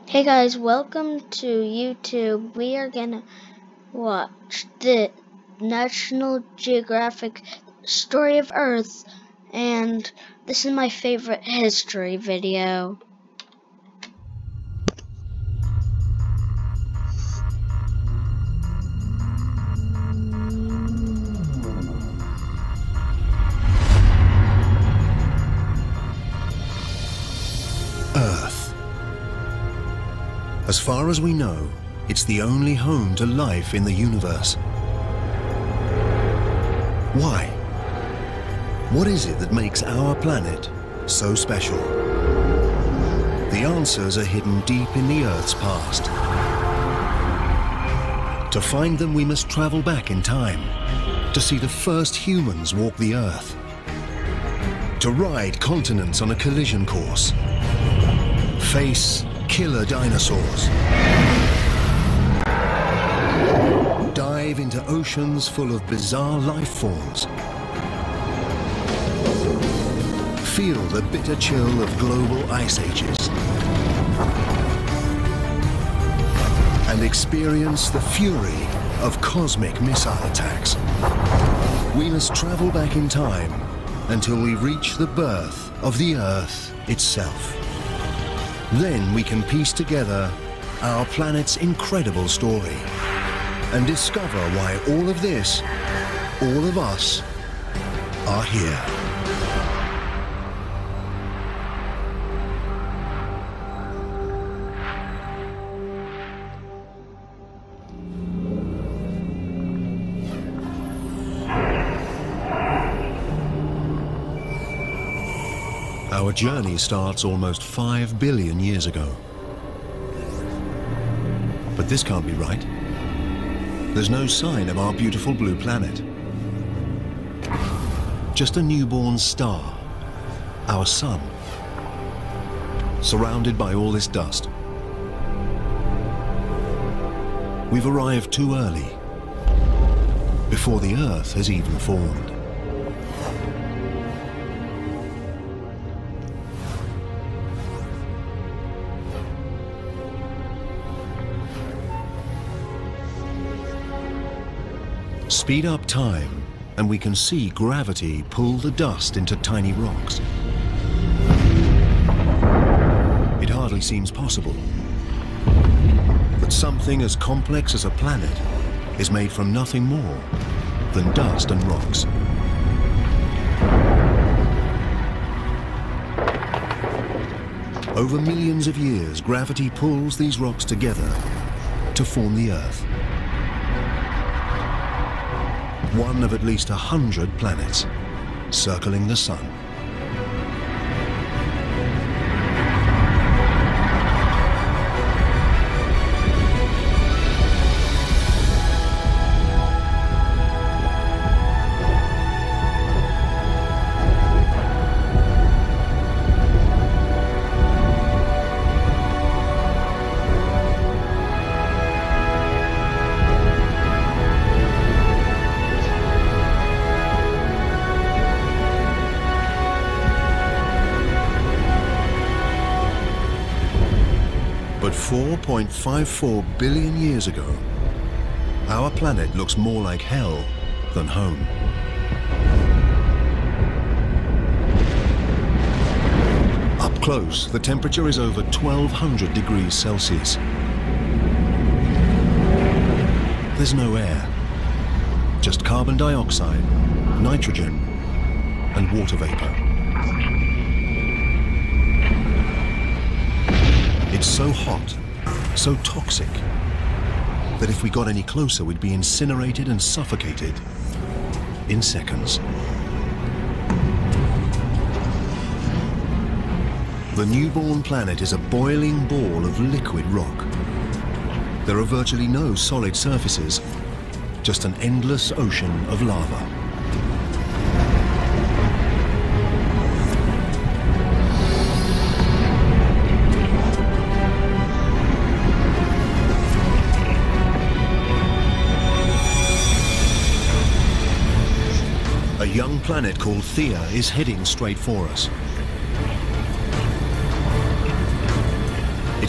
Hey guys, welcome to YouTube. We are gonna watch the National Geographic Story of Earth, and this is my favorite history video. Earth. As far as we know, it's the only home to life in the universe. Why? What is it that makes our planet so special? The answers are hidden deep in the Earth's past. To find them, we must travel back in time to see the first humans walk the Earth, to ride continents on a collision course, face killer dinosaurs, dive into oceans full of bizarre life forms, feel the bitter chill of global ice ages, and experience the fury of cosmic missile attacks. We must travel back in time until we reach the birth of the Earth itself. Then we can piece together our planet's incredible story and discover why all of this, all of us, are here. Our journey starts almost 5 billion years ago. But this can't be right. There's no sign of our beautiful blue planet. Just a newborn star, our sun, surrounded by all this dust. We've arrived too early, before the Earth has even formed. Speed up time, and we can see gravity pull the dust into tiny rocks. It hardly seems possible that something as complex as a planet is made from nothing more than dust and rocks. Over millions of years, gravity pulls these rocks together to form the Earth. One of at least 100 planets circling the sun. But 4.54 billion years ago, our planet looks more like hell than home. Up close, the temperature is over 1200 degrees Celsius. There's no air, just carbon dioxide, nitrogen, and water vapor. It's so hot, so toxic, that if we got any closer, we'd be incinerated and suffocated in seconds. The newborn planet is a boiling ball of liquid rock. There are virtually no solid surfaces, just an endless ocean of lava. A young planet called Theia is heading straight for us.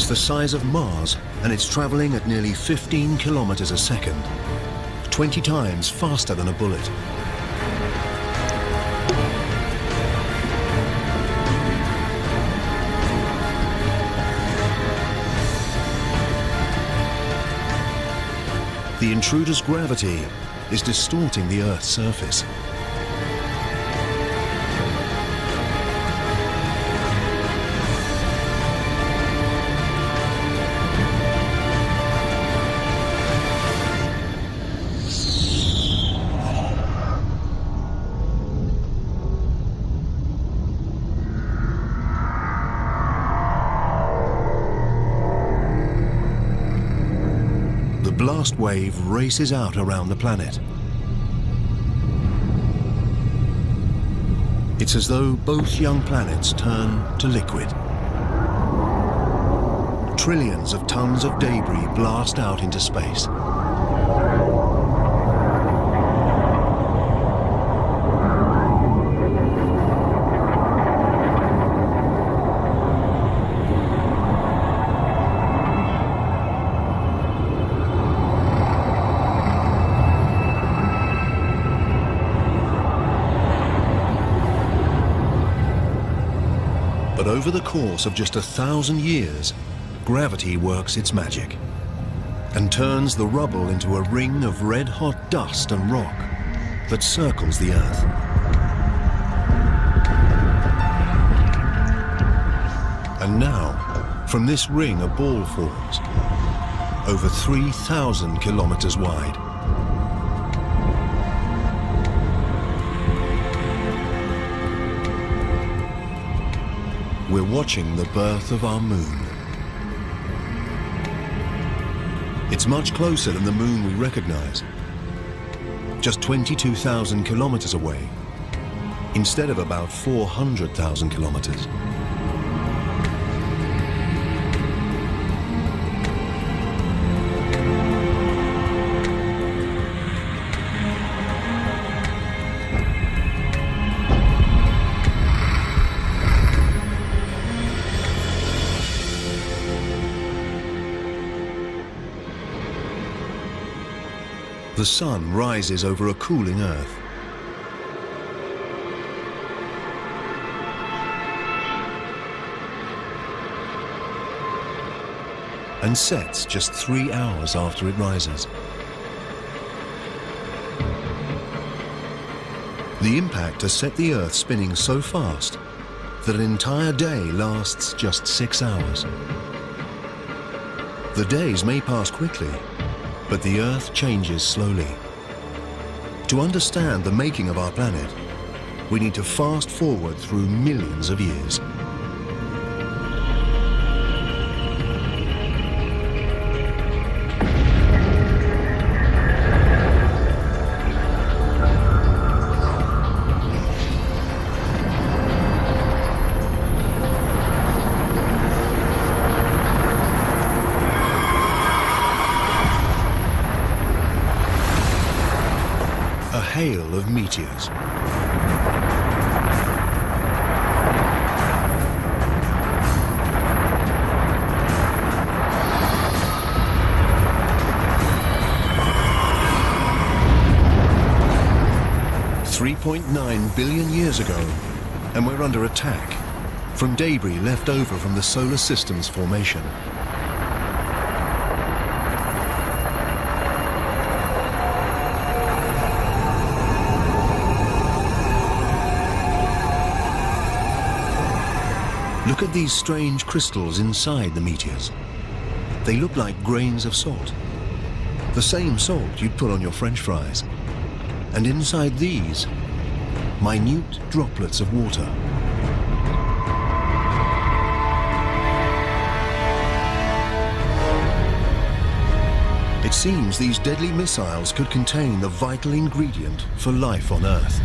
It's the size of Mars, and it's traveling at nearly 15 kilometers a second, 20 times faster than a bullet. The intruder's gravity is distorting the Earth's surface. The blast wave races out around the planet. It's as though both young planets turn to liquid. Trillions of tons of debris blast out into space. But over the course of just 1,000 years, gravity works its magic and turns the rubble into a ring of red-hot dust and rock that circles the Earth. And now, from this ring a ball forms, over 3,000 kilometers wide. We're watching the birth of our moon. It's much closer than the moon we recognize, just 22,000 kilometers away, instead of about 400,000 kilometers. The sun rises over a cooling Earth. And sets just 3 hours after it rises. The impact has set the Earth spinning so fast that an entire day lasts just 6 hours. The days may pass quickly, but the Earth changes slowly. To understand the making of our planet, we need to fast forward through millions of years. Hail of meteors. $3.9 billion years ago, and we're under attack from debris left over from the solar system's formation. Look at these strange crystals inside the meteors. They look like grains of salt. The same salt you'd put on your French fries. And inside these, minute droplets of water. It seems these deadly missiles could contain the vital ingredient for life on Earth.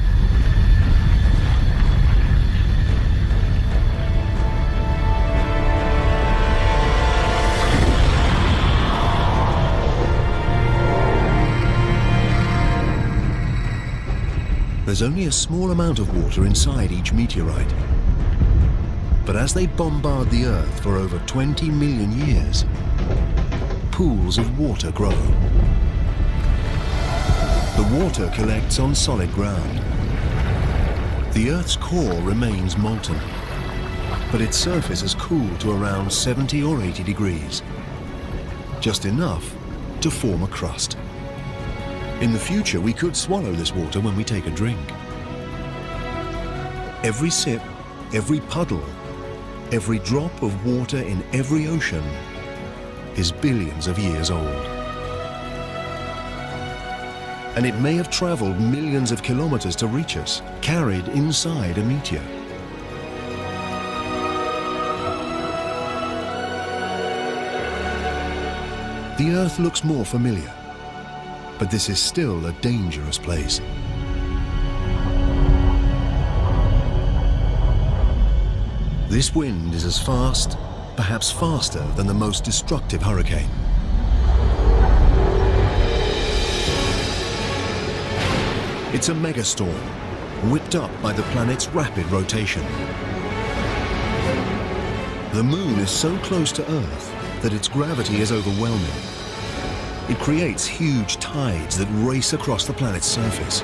There's only a small amount of water inside each meteorite. But as they bombard the Earth for over 20 million years, pools of water grow. The water collects on solid ground. The Earth's core remains molten, but its surface has cooled to around 70 or 80 degrees, just enough to form a crust. In the future, we could swallow this water when we take a drink. Every sip, every puddle, every drop of water in every ocean is billions of years old. And it may have traveled millions of kilometers to reach us, carried inside a meteor. The Earth looks more familiar, but this is still a dangerous place. This wind is as fast, perhaps faster than the most destructive hurricane. It's a megastorm, whipped up by the planet's rapid rotation. The moon is so close to Earth that its gravity is overwhelming. It creates huge tides that race across the planet's surface.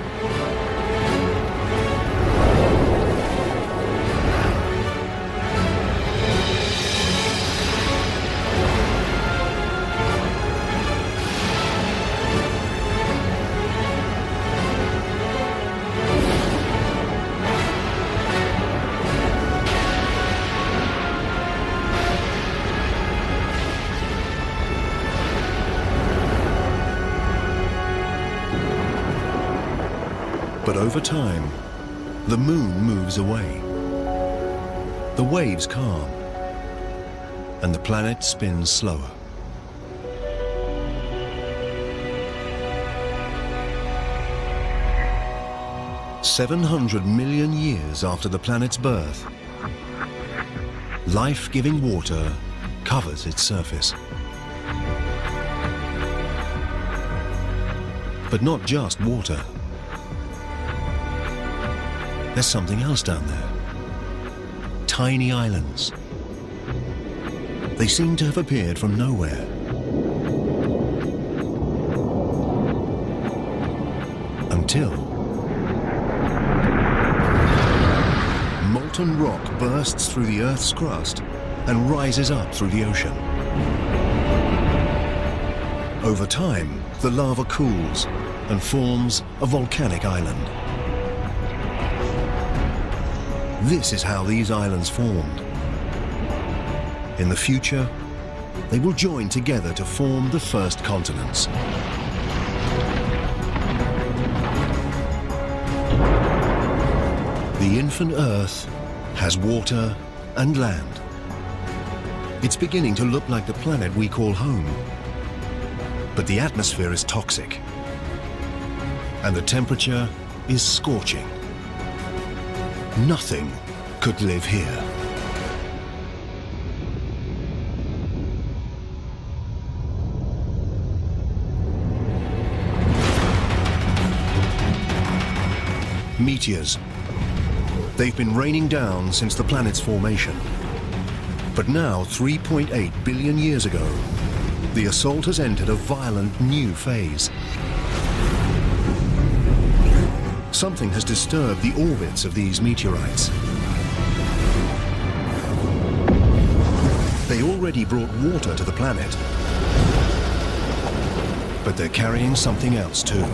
But over time, the moon moves away. The waves calm, and the planet spins slower. "700 million years after the planet's birth, life-giving water covers its surface. But not just water. There's something else down there. Tiny islands. They seem to have appeared from nowhere. Until molten rock bursts through the Earth's crust and rises up through the ocean. Over time, the lava cools and forms a volcanic island. This is how these islands formed. In the future, they will join together to form the first continents. The infant Earth has water and land. It's beginning to look like the planet we call home. But the atmosphere is toxic, and the temperature is scorching. Nothing could live here. Meteors. They've been raining down since the planet's formation. But now, 3.8 billion years ago, the assault has entered a violent new phase. Something has disturbed the orbits of these meteorites. They already brought water to the planet, but they're carrying something else too.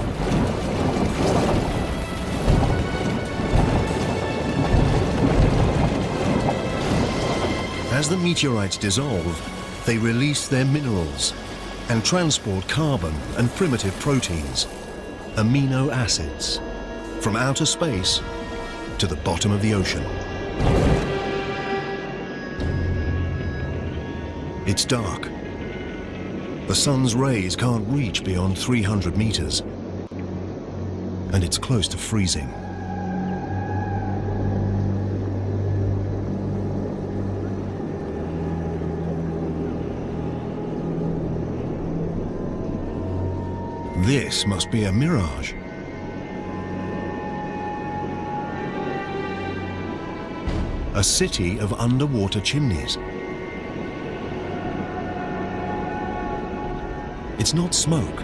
As the meteorites dissolve, they release their minerals and transport carbon and primitive proteins, amino acids, from outer space to the bottom of the ocean. It's dark. The sun's rays can't reach beyond 300 meters, and it's close to freezing. This must be a mirage. a city of underwater chimneys. It's not smoke.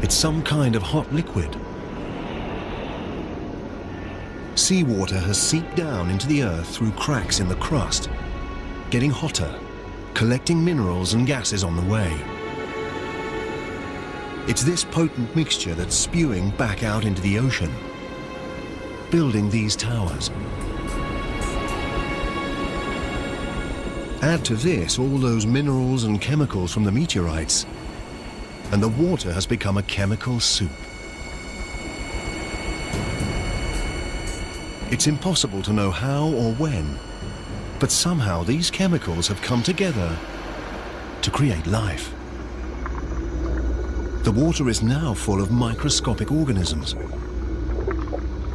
It's some kind of hot liquid. Seawater has seeped down into the earth through cracks in the crust, getting hotter, collecting minerals and gases on the way. It's this potent mixture that's spewing back out into the ocean, building these towers. Add to this all those minerals and chemicals from the meteorites, and the water has become a chemical soup. It's impossible to know how or when, but somehow these chemicals have come together to create life. The water is now full of microscopic organisms.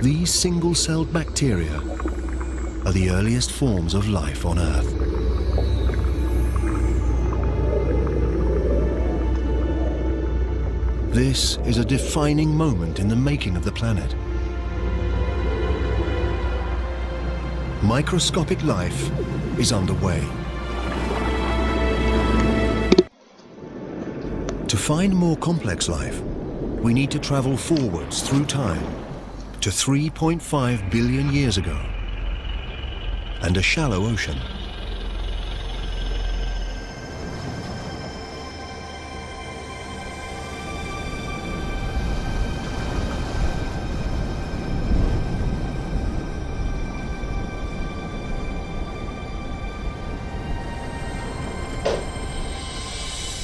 These single-celled bacteria are the earliest forms of life on Earth. This is a defining moment in the making of the planet. Microscopic life is underway. To find more complex life, we need to travel forwards through time to 3.5 billion years ago and a shallow ocean.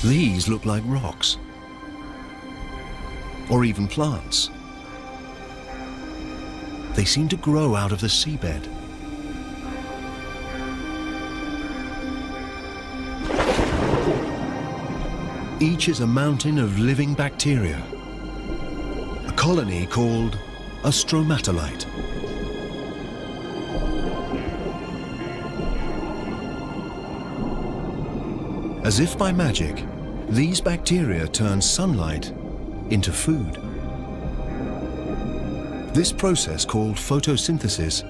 These look like rocks, or even plants. They seem to grow out of the seabed. Each is a mountain of living bacteria, a colony called a stromatolite. As if by magic, these bacteria turn sunlight into food. This process, called photosynthesis,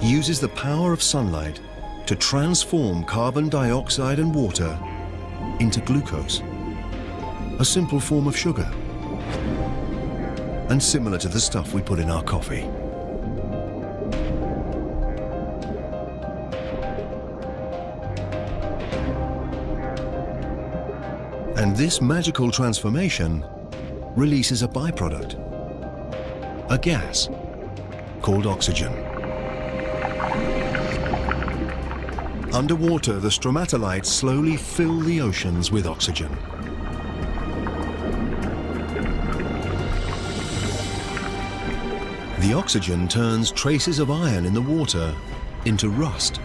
uses the power of sunlight to transform carbon dioxide and water into glucose, a simple form of sugar, and similar to the stuff we put in our coffee. And this magical transformation releases a byproduct, a gas called oxygen. Underwater, the stromatolites slowly fill the oceans with oxygen. The oxygen turns traces of iron in the water into rust.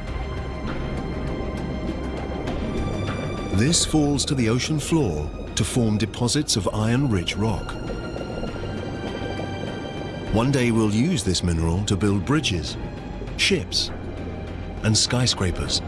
This falls to the ocean floor to form deposits of iron-rich rock. One day we'll use this mineral to build bridges, ships, and skyscrapers.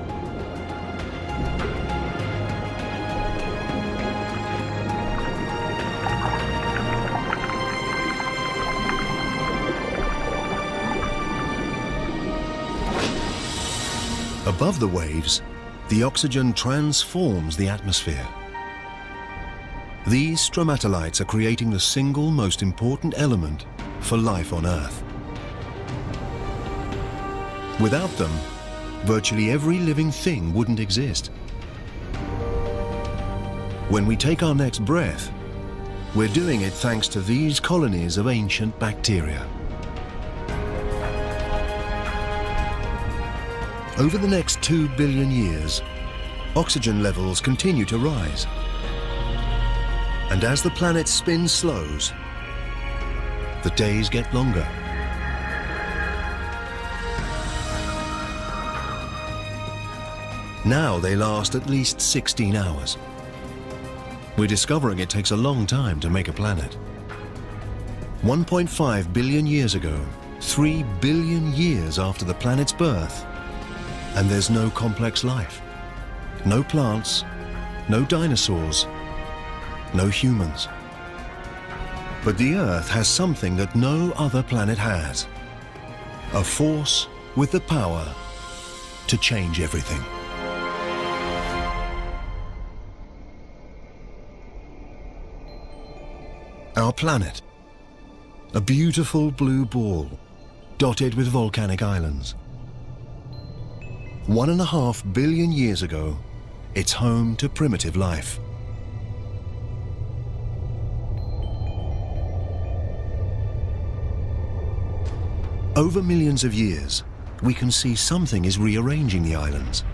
Above the waves, the oxygen transforms the atmosphere. These stromatolites are creating the single most important element for life on Earth. Without them, virtually every living thing wouldn't exist. When we take our next breath, we're doing it thanks to these colonies of ancient bacteria. Over the next 2 billion years, oxygen levels continue to rise. And as the planet's spin slows, the days get longer. Now they last at least 16 hours. We're discovering it takes a long time to make a planet. 1.5 billion years ago, 3 billion years after the planet's birth, and there's no complex life. No plants, no dinosaurs, no humans. But the Earth has something that no other planet has. A force with the power to change everything. Our planet, a beautiful blue ball dotted with volcanic islands. 1.5 billion years ago, it's home to primitive life. Over millions of years, we can see something is rearranging the islands.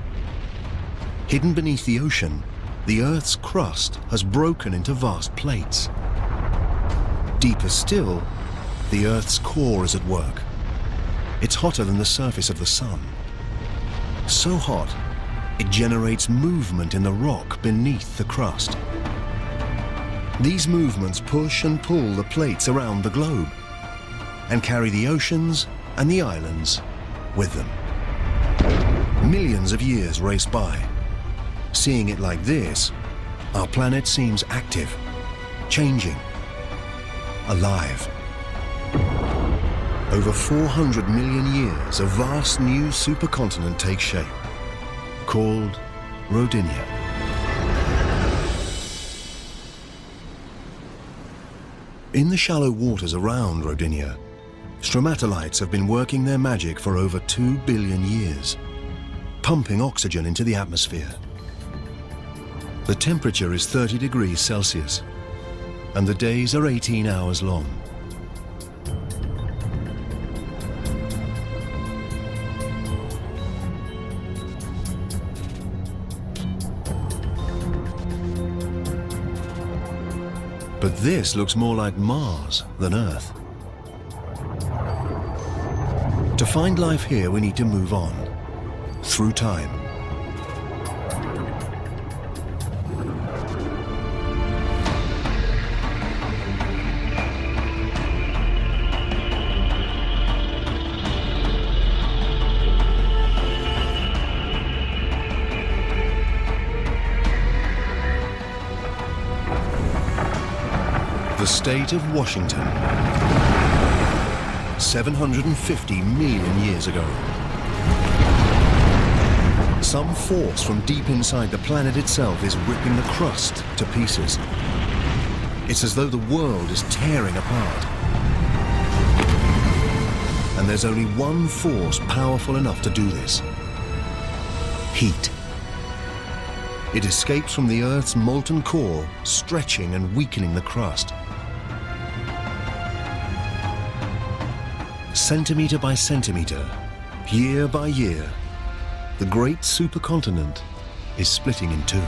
Hidden beneath the ocean, the Earth's crust has broken into vast plates. Deeper still, the Earth's core is at work. It's hotter than the surface of the sun. So hot, it generates movement in the rock beneath the crust. These movements push and pull the plates around the globe and carry the oceans and the islands with them. Millions of years race by. Seeing it like this, our planet seems active, changing, alive. Over 400 million years, a vast new supercontinent takes shape, called Rodinia. In the shallow waters around Rodinia, stromatolites have been working their magic for over 2 billion years, pumping oxygen into the atmosphere. The temperature is 30 degrees Celsius, and the days are 18 hours long. But this looks more like Mars than Earth. To find life here, we need to move on, through time. The state of Washington, 750 million years ago. Some force from deep inside the planet itself is ripping the crust to pieces. It's as though the world is tearing apart. And there's only one force powerful enough to do this: heat. It escapes from the Earth's molten core, stretching and weakening the crust. Centimeter by centimeter, year by year, the great supercontinent is splitting in two.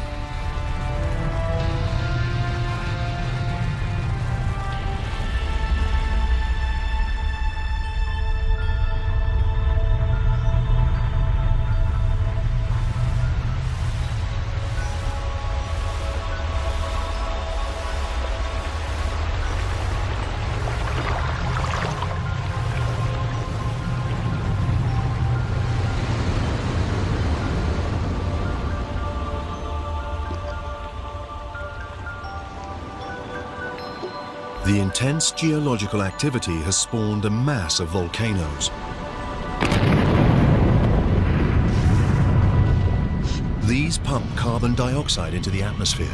The intense geological activity has spawned a mass of volcanoes. These pump carbon dioxide into the atmosphere.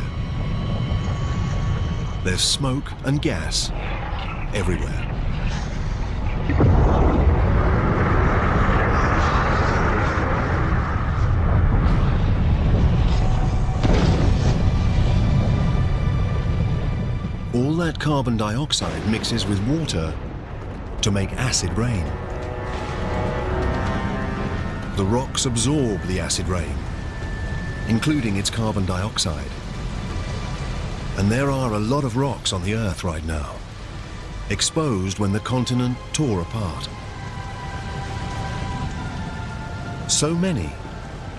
There's smoke and gas everywhere. All that carbon dioxide mixes with water to make acid rain. The rocks absorb the acid rain, including its carbon dioxide. And there are a lot of rocks on the Earth right now, exposed when the continent tore apart. So many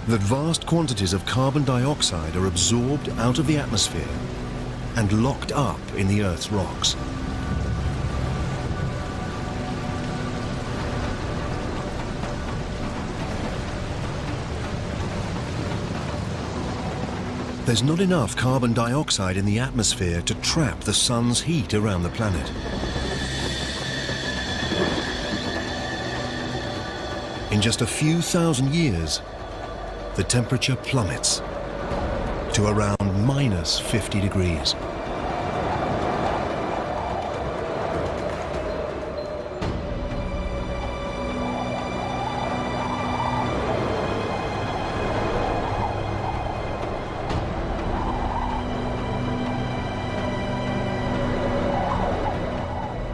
that vast quantities of carbon dioxide are absorbed out of the atmosphere and locked up in the Earth's rocks. There's not enough carbon dioxide in the atmosphere to trap the sun's heat around the planet. In just a few thousand years, the temperature plummets to around minus 50 degrees.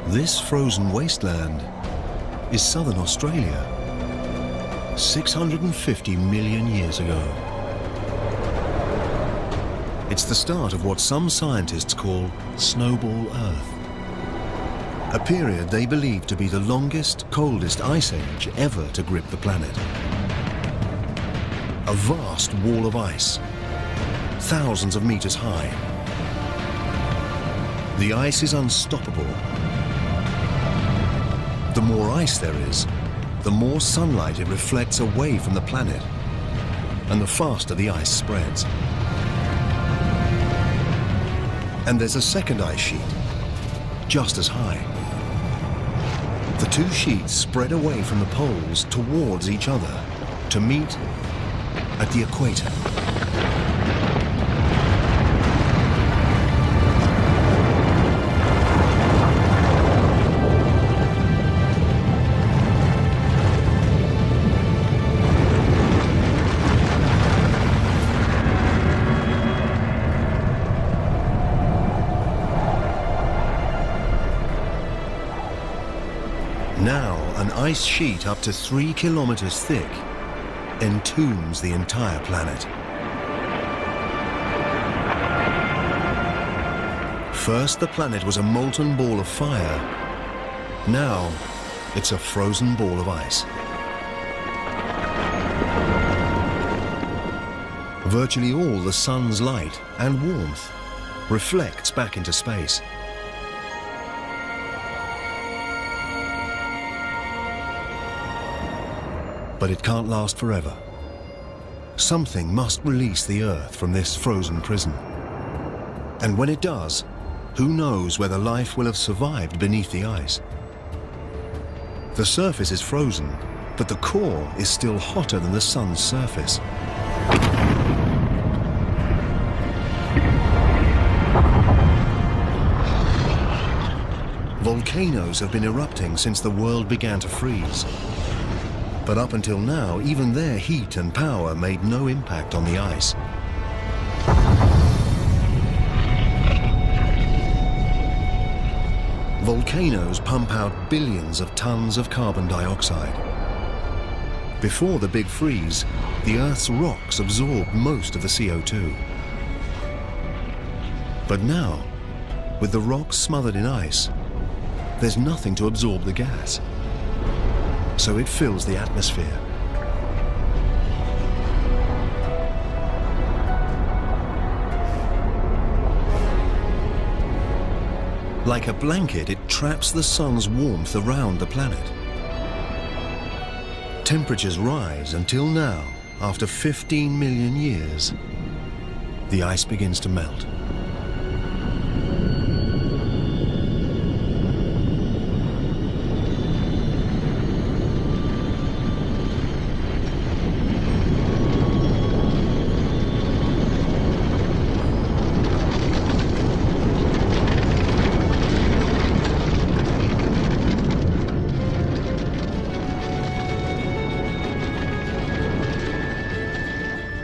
This frozen wasteland is southern Australia, 650 million years ago. It's the start of what some scientists call Snowball Earth, a period they believe to be the longest, coldest ice age ever to grip the planet. A vast wall of ice, thousands of meters high. The ice is unstoppable. The more ice there is, the more sunlight it reflects away from the planet, and the faster the ice spreads. And there's a second ice sheet, just as high. The two sheets spread away from the poles towards each other to meet at the equator. Now, an ice sheet up to 3 kilometers thick entombs the entire planet. First, the planet was a molten ball of fire. Now, it's a frozen ball of ice. Virtually all the sun's light and warmth reflects back into space. But it can't last forever. Something must release the Earth from this frozen prison. And when it does, who knows whether life will have survived beneath the ice? The surface is frozen, but the core is still hotter than the sun's surface. Volcanoes have been erupting since the world began to freeze. But up until now, even their heat and power made no impact on the ice. Volcanoes pump out billions of tons of carbon dioxide. Before the big freeze, the Earth's rocks absorbed most of the CO2. But now, with the rocks smothered in ice, there's nothing to absorb the gas. So it fills the atmosphere. Like a blanket, it traps the sun's warmth around the planet. Temperatures rise until now, after 15 million years, the ice begins to melt.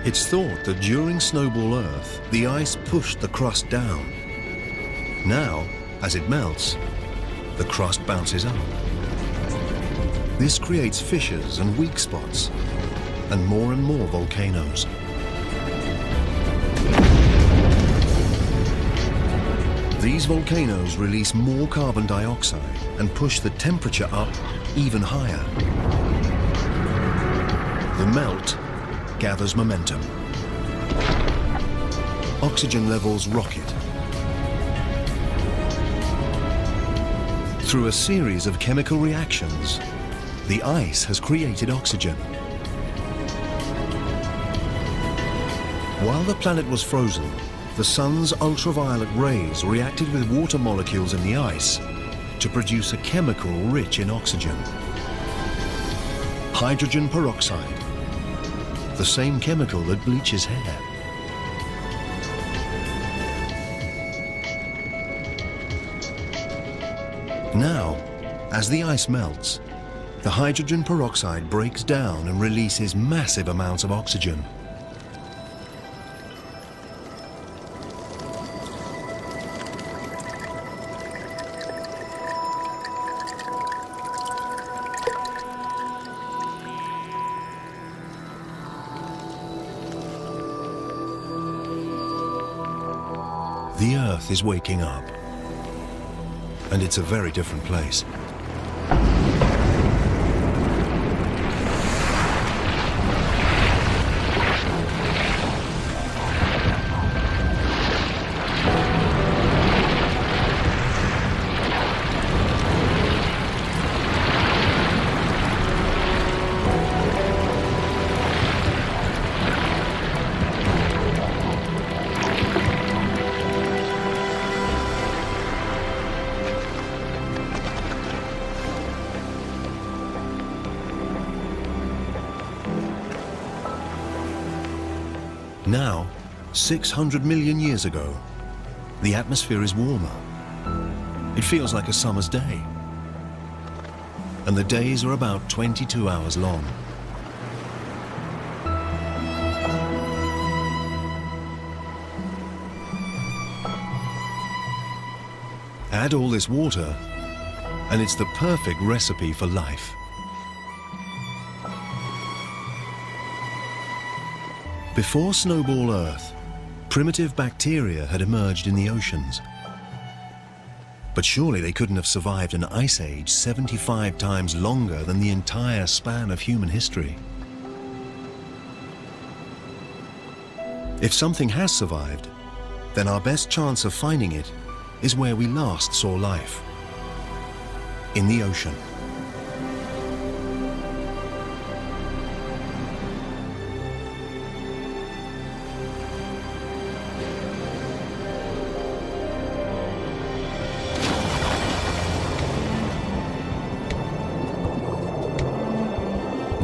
It's thought that during Snowball Earth, the ice pushed the crust down. Now, as it melts, the crust bounces up. This creates fissures and weak spots, and more volcanoes. These volcanoes release more carbon dioxide and push the temperature up even higher. The melt gathers momentum. Oxygen levels rocket. Through a series of chemical reactions, the ice has created oxygen. While the planet was frozen, the sun's ultraviolet rays reacted with water molecules in the ice to produce a chemical rich in oxygen. hydrogen peroxide, the same chemical that bleaches hair. Now, as the ice melts, the hydrogen peroxide breaks down and releases massive amounts of oxygen. The Earth is waking up, and it's a very different place. Now, 600 million years ago, the atmosphere is warmer. It feels like a summer's day. And the days are about 22 hours long. Add all this water, and it's the perfect recipe for life. Before Snowball Earth, primitive bacteria had emerged in the oceans. But surely they couldn't have survived an ice age 75 times longer than the entire span of human history. If something has survived, then our best chance of finding it is where we last saw life, in the ocean.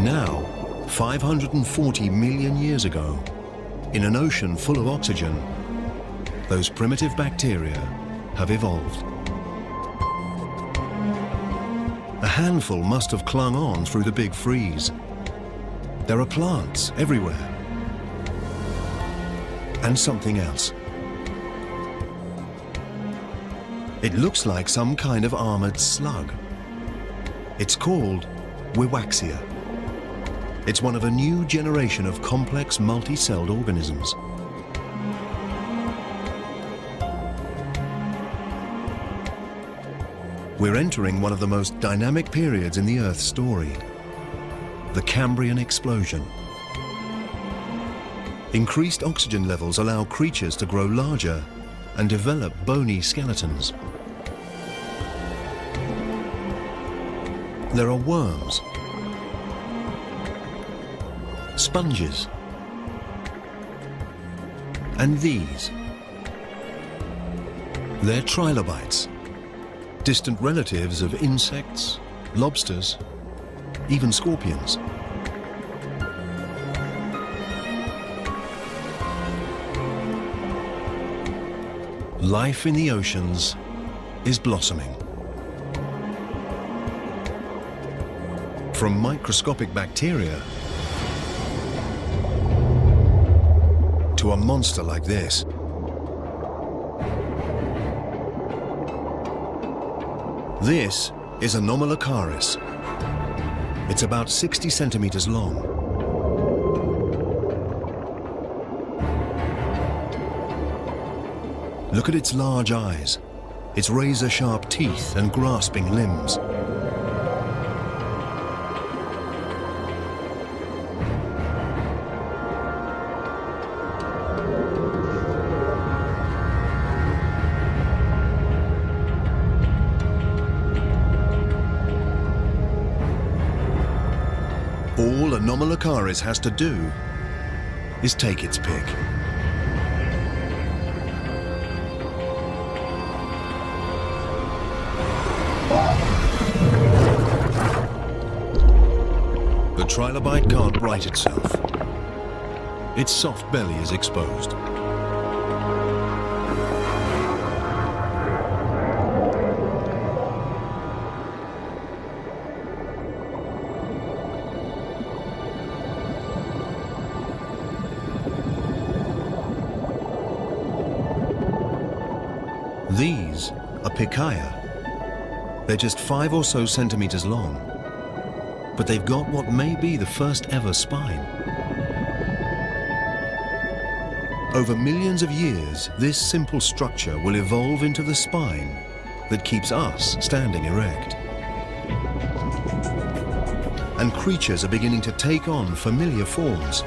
Now, 540 million years ago, in an ocean full of oxygen, those primitive bacteria have evolved. A handful must have clung on through the big freeze. There are plants everywhere. And something else. It looks like some kind of armored slug. It's called Wiwaxia. It's one of a new generation of complex multi-celled organisms. We're entering one of the most dynamic periods in the Earth's story, the Cambrian explosion. Increased oxygen levels allow creatures to grow larger and develop bony skeletons. There are worms, sponges, and these. They're trilobites, distant relatives of insects, lobsters, even scorpions. Life in the oceans is blossoming. From microscopic bacteria to a monster like this. This is Anomalocaris. It's about 60 centimeters long. Look at its large eyes, its razor-sharp teeth and grasping limbs. All Anomalocaris has to do is take its pick. But trilobite can't right itself. Its soft belly is exposed. These are Pangea. They're just 5 or so centimeters long, but they've got what may be the first ever spine. Over millions of years, this simple structure will evolve into the spine that keeps us standing erect. And creatures are beginning to take on familiar forms.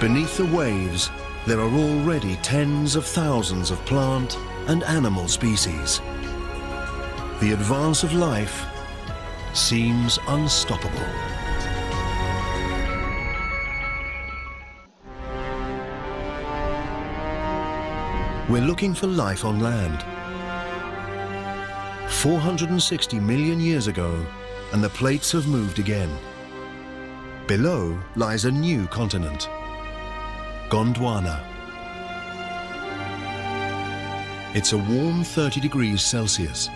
Beneath the waves, there are already tens of thousands of plant and animal species. The advance of life seems unstoppable. We're looking for life on land. 460 million years ago, and the plates have moved again. Below lies a new continent, Gondwana. It's a warm 30 degrees Celsius.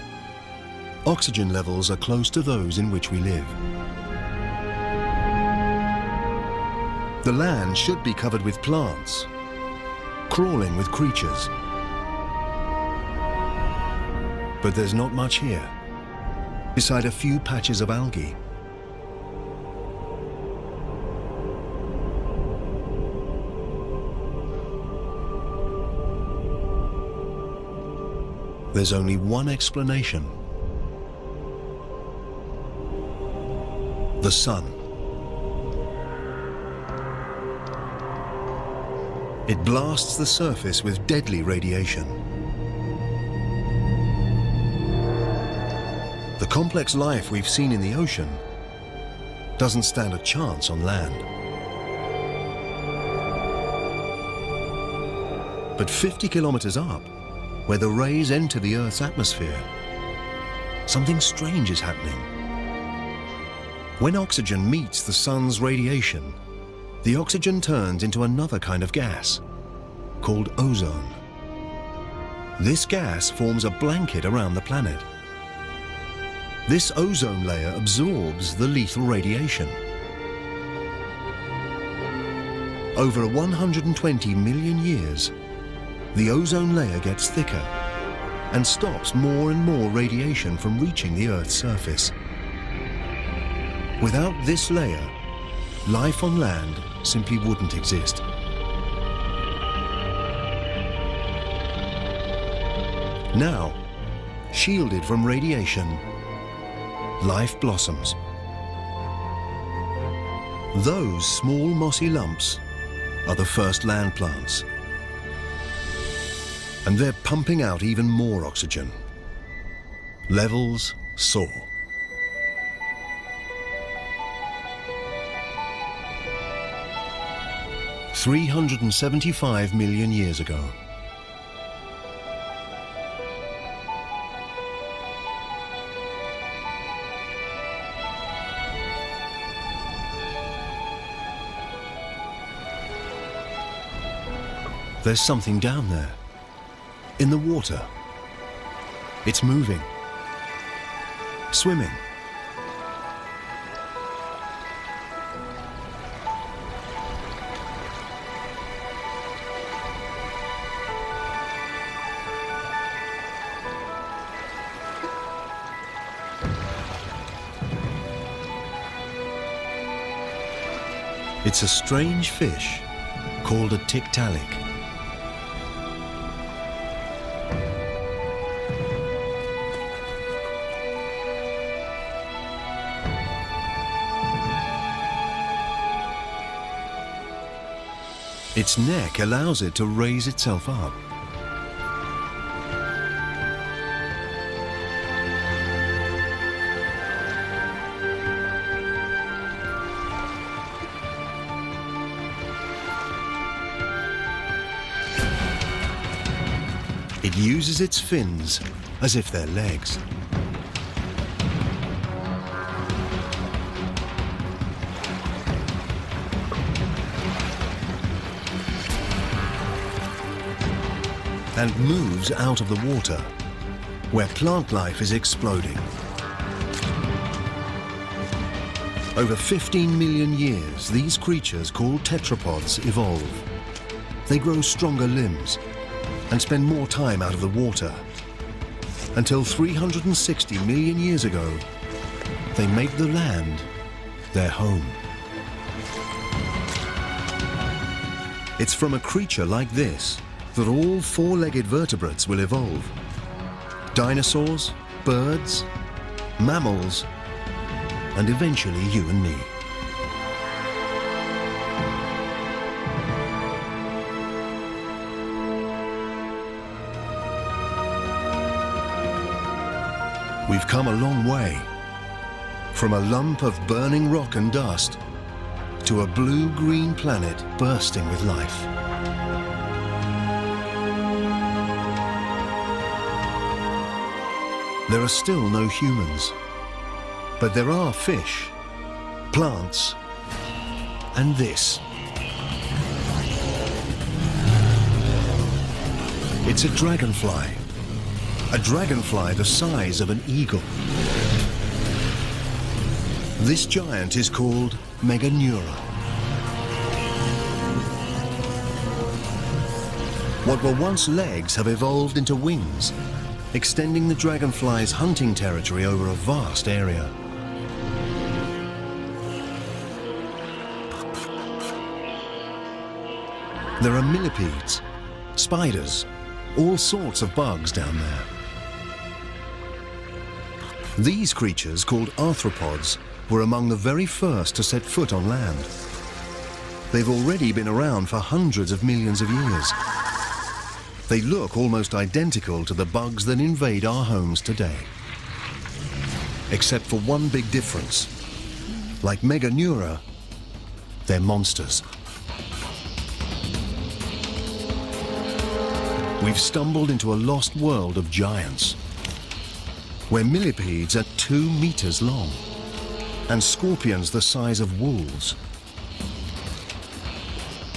Oxygen levels are close to those in which we live. The land should be covered with plants, crawling with creatures. But there's not much here, beside a few patches of algae. There's only one explanation. The sun. It blasts the surface with deadly radiation. The complex life we've seen in the ocean doesn't stand a chance on land. But 50 kilometers up, where the rays enter the Earth's atmosphere, something strange is happening. When oxygen meets the sun's radiation, the oxygen turns into another kind of gas, called ozone. This gas forms a blanket around the planet. This ozone layer absorbs the lethal radiation. Over 120 million years, the ozone layer gets thicker and stops more and more radiation from reaching the Earth's surface. Without this layer, life on land simply wouldn't exist. Now, shielded from radiation, life blossoms. Those small mossy lumps are the first land plants. And they're pumping out even more oxygen. Levels soar. $375 million years ago. There's something down there, in the water. It's moving, swimming. It's a strange fish called a tiktaalik. Its neck allows it to raise itself up. It uses its fins as if they're legs. And moves out of the water, where plant life is exploding. Over 15 million years, these creatures called tetrapods evolve. They grow stronger limbs and spend more time out of the water, until 360 million years ago, they make the land their home. It's from a creature like this that all four-legged vertebrates will evolve. Dinosaurs, birds, mammals, and eventually you and me. We've come a long way, from a lump of burning rock and dust to a blue-green planet bursting with life. There are still no humans, but there are fish, plants, and this. It's a dragonfly the size of an eagle. This giant is called Meganeura. What were once legs have evolved into wings, extending the dragonfly's hunting territory over a vast area. There are millipedes, spiders, all sorts of bugs down there. These creatures, called arthropods, were among the very first to set foot on land. They've already been around for hundreds of millions of years. They look almost identical to the bugs that invade our homes today. Except for one big difference. Like Meganeura, they're monsters. We've stumbled into a lost world of giants, where millipedes are 2 meters long, and scorpions the size of wolves.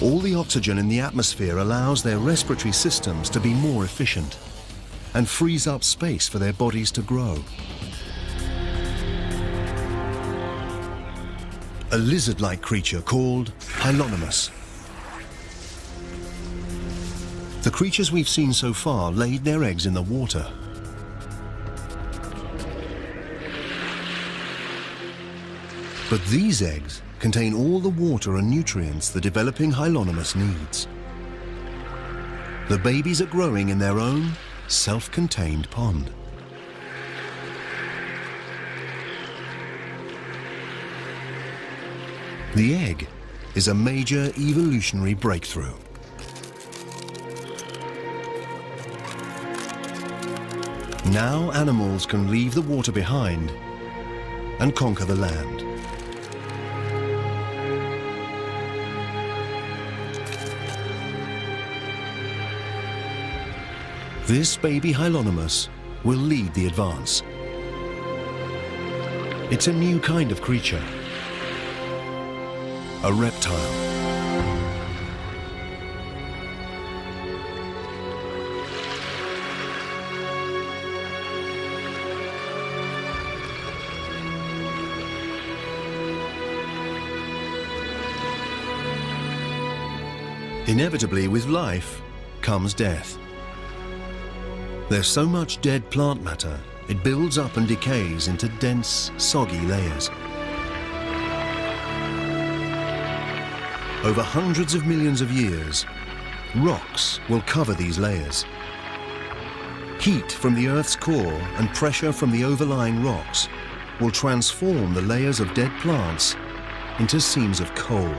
All the oxygen in the atmosphere allows their respiratory systems to be more efficient and frees up space for their bodies to grow. A lizard-like creature called Hyalonomus. The creatures we've seen so far laid their eggs in the water. But these eggs contain all the water and nutrients the developing Hyalonomus needs. The babies are growing in their own self-contained pond. The egg is a major evolutionary breakthrough. Now animals can leave the water behind and conquer the land. This baby Hyalonomus will lead the advance. It's a new kind of creature, a reptile. Inevitably, with life comes death. There's so much dead plant matter, it builds up and decays into dense, soggy layers. Over hundreds of millions of years, rocks will cover these layers. Heat from the Earth's core and pressure from the overlying rocks will transform the layers of dead plants into seams of coal.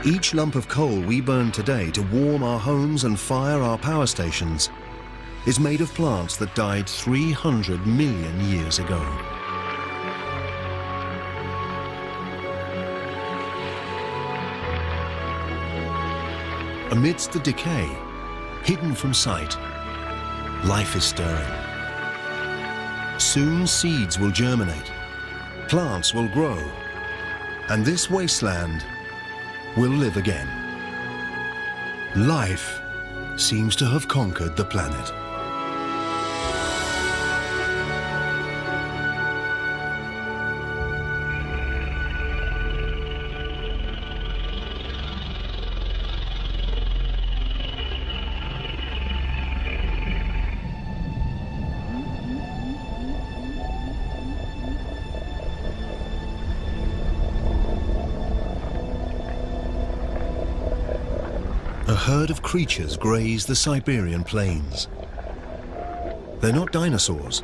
Each lump of coal we burn today to warm our homes and fire our power stations is made of plants that died 300 million years ago. Amidst the decay, hidden from sight, life is stirring. Soon seeds will germinate, plants will grow, and this wasteland will live again. Life seems to have conquered the planet. A herd of creatures graze the Siberian plains. They're not dinosaurs.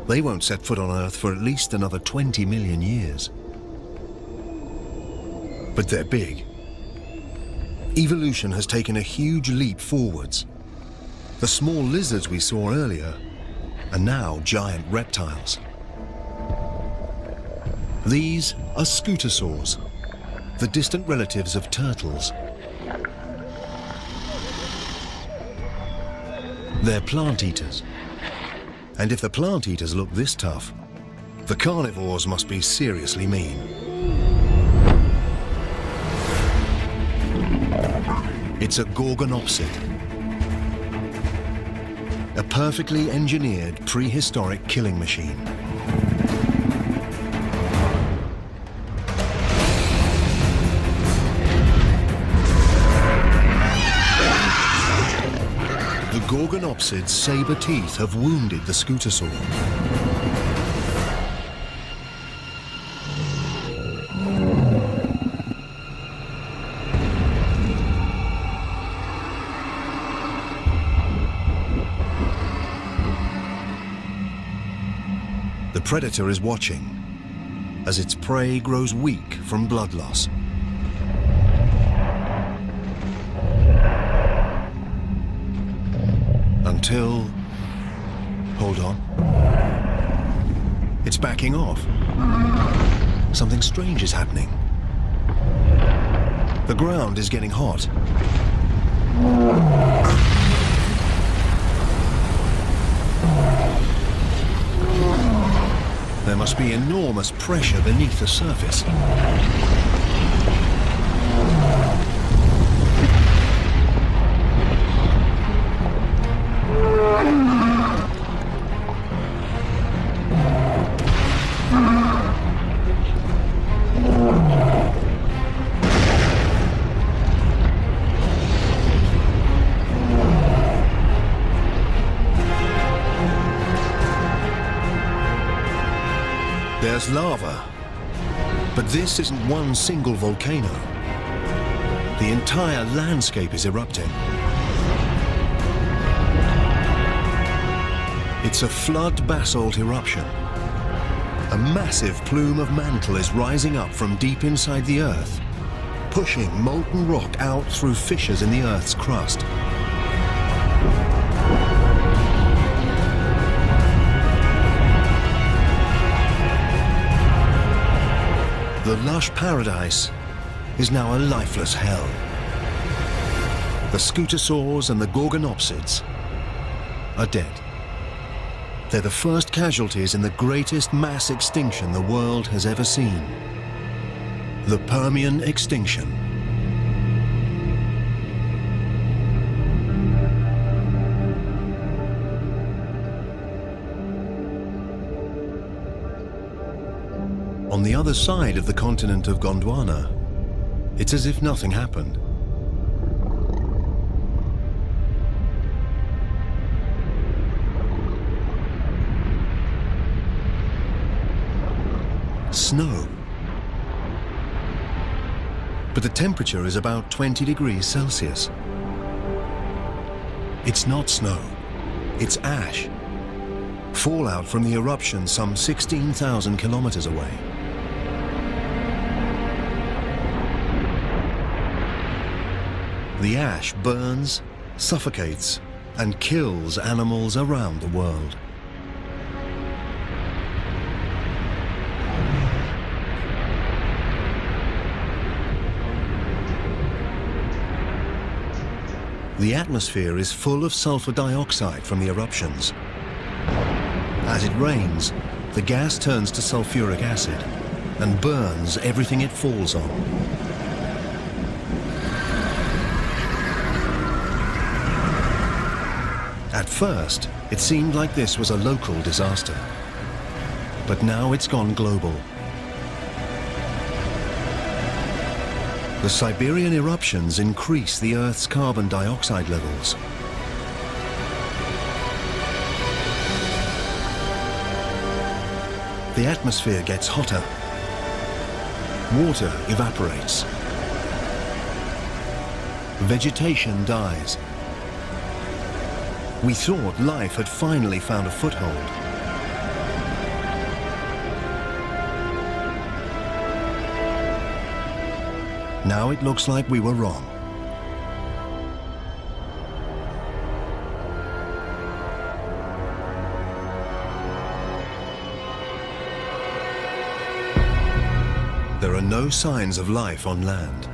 They won't set foot on Earth for at least another 20 million years. But they're big. Evolution has taken a huge leap forwards. The small lizards we saw earlier are now giant reptiles. These are scutosaurs, the distant relatives of turtles. They're plant eaters. And if the plant eaters look this tough, the carnivores must be seriously mean. It's a gorgonopsid, a perfectly engineered prehistoric killing machine. The gorgonopsid's saber teeth have wounded the scutosaur. The predator is watching as its prey grows weak from blood loss. Until, hold on, it's backing off. Something strange is happening. The ground is getting hot. There must be enormous pressure beneath the surface. There's lava, but this isn't one single volcano. The entire landscape is erupting. It's a flood basalt eruption. A massive plume of mantle is rising up from deep inside the Earth, pushing molten rock out through fissures in the Earth's crust. The lush paradise is now a lifeless hell. The scutosaurs and the gorgonopsids are dead. They're the first casualties in the greatest mass extinction the world has ever seen. The Permian extinction. On the other side of the continent of Gondwana, it's as if nothing happened. Snow. But the temperature is about 20 degrees Celsius. It's not snow, it's ash. Fallout from the eruption some 16,000 kilometers away. The ash burns, suffocates, and kills animals around the world. The atmosphere is full of sulfur dioxide from the eruptions. As it rains, the gas turns to sulfuric acid and burns everything it falls on. At first, it seemed like this was a local disaster, but now it's gone global. The Siberian eruptions increase the Earth's carbon dioxide levels. The atmosphere gets hotter. Water evaporates. Vegetation dies. We thought life had finally found a foothold. Now it looks like we were wrong. There are no signs of life on land,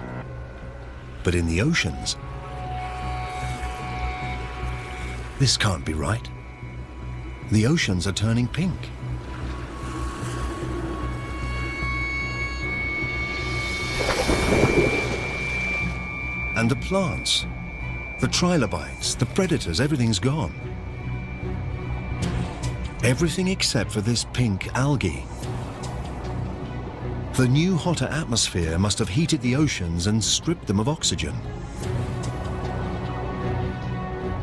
but in the oceans, this can't be right. The oceans are turning pink. And the plants, the trilobites, the predators, everything's gone. Everything except for this pink algae. The new hotter atmosphere must have heated the oceans and stripped them of oxygen.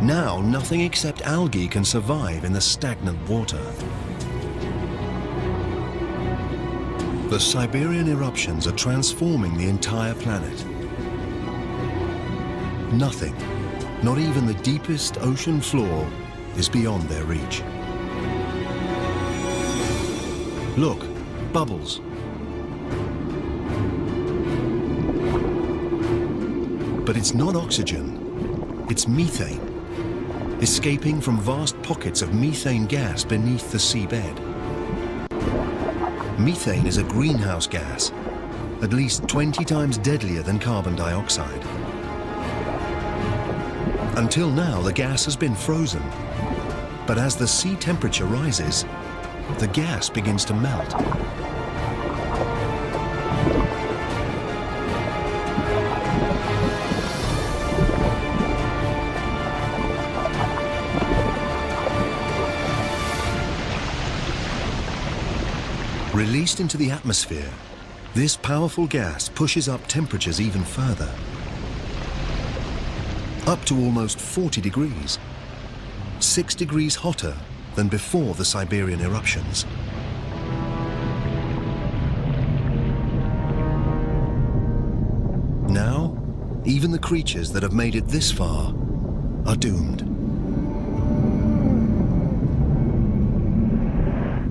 Now, nothing except algae can survive in the stagnant water. The Siberian eruptions are transforming the entire planet. Nothing, not even the deepest ocean floor, is beyond their reach. Look, bubbles. But it's not oxygen, it's methane, escaping from vast pockets of methane gas beneath the seabed. Methane is a greenhouse gas, at least 20 times deadlier than carbon dioxide. Until now, the gas has been frozen, but as the sea temperature rises, the gas begins to melt. Released into the atmosphere, this powerful gas pushes up temperatures even further, up to almost 40 degrees, 6 degrees hotter than before the Siberian eruptions. Now, even the creatures that have made it this far are doomed.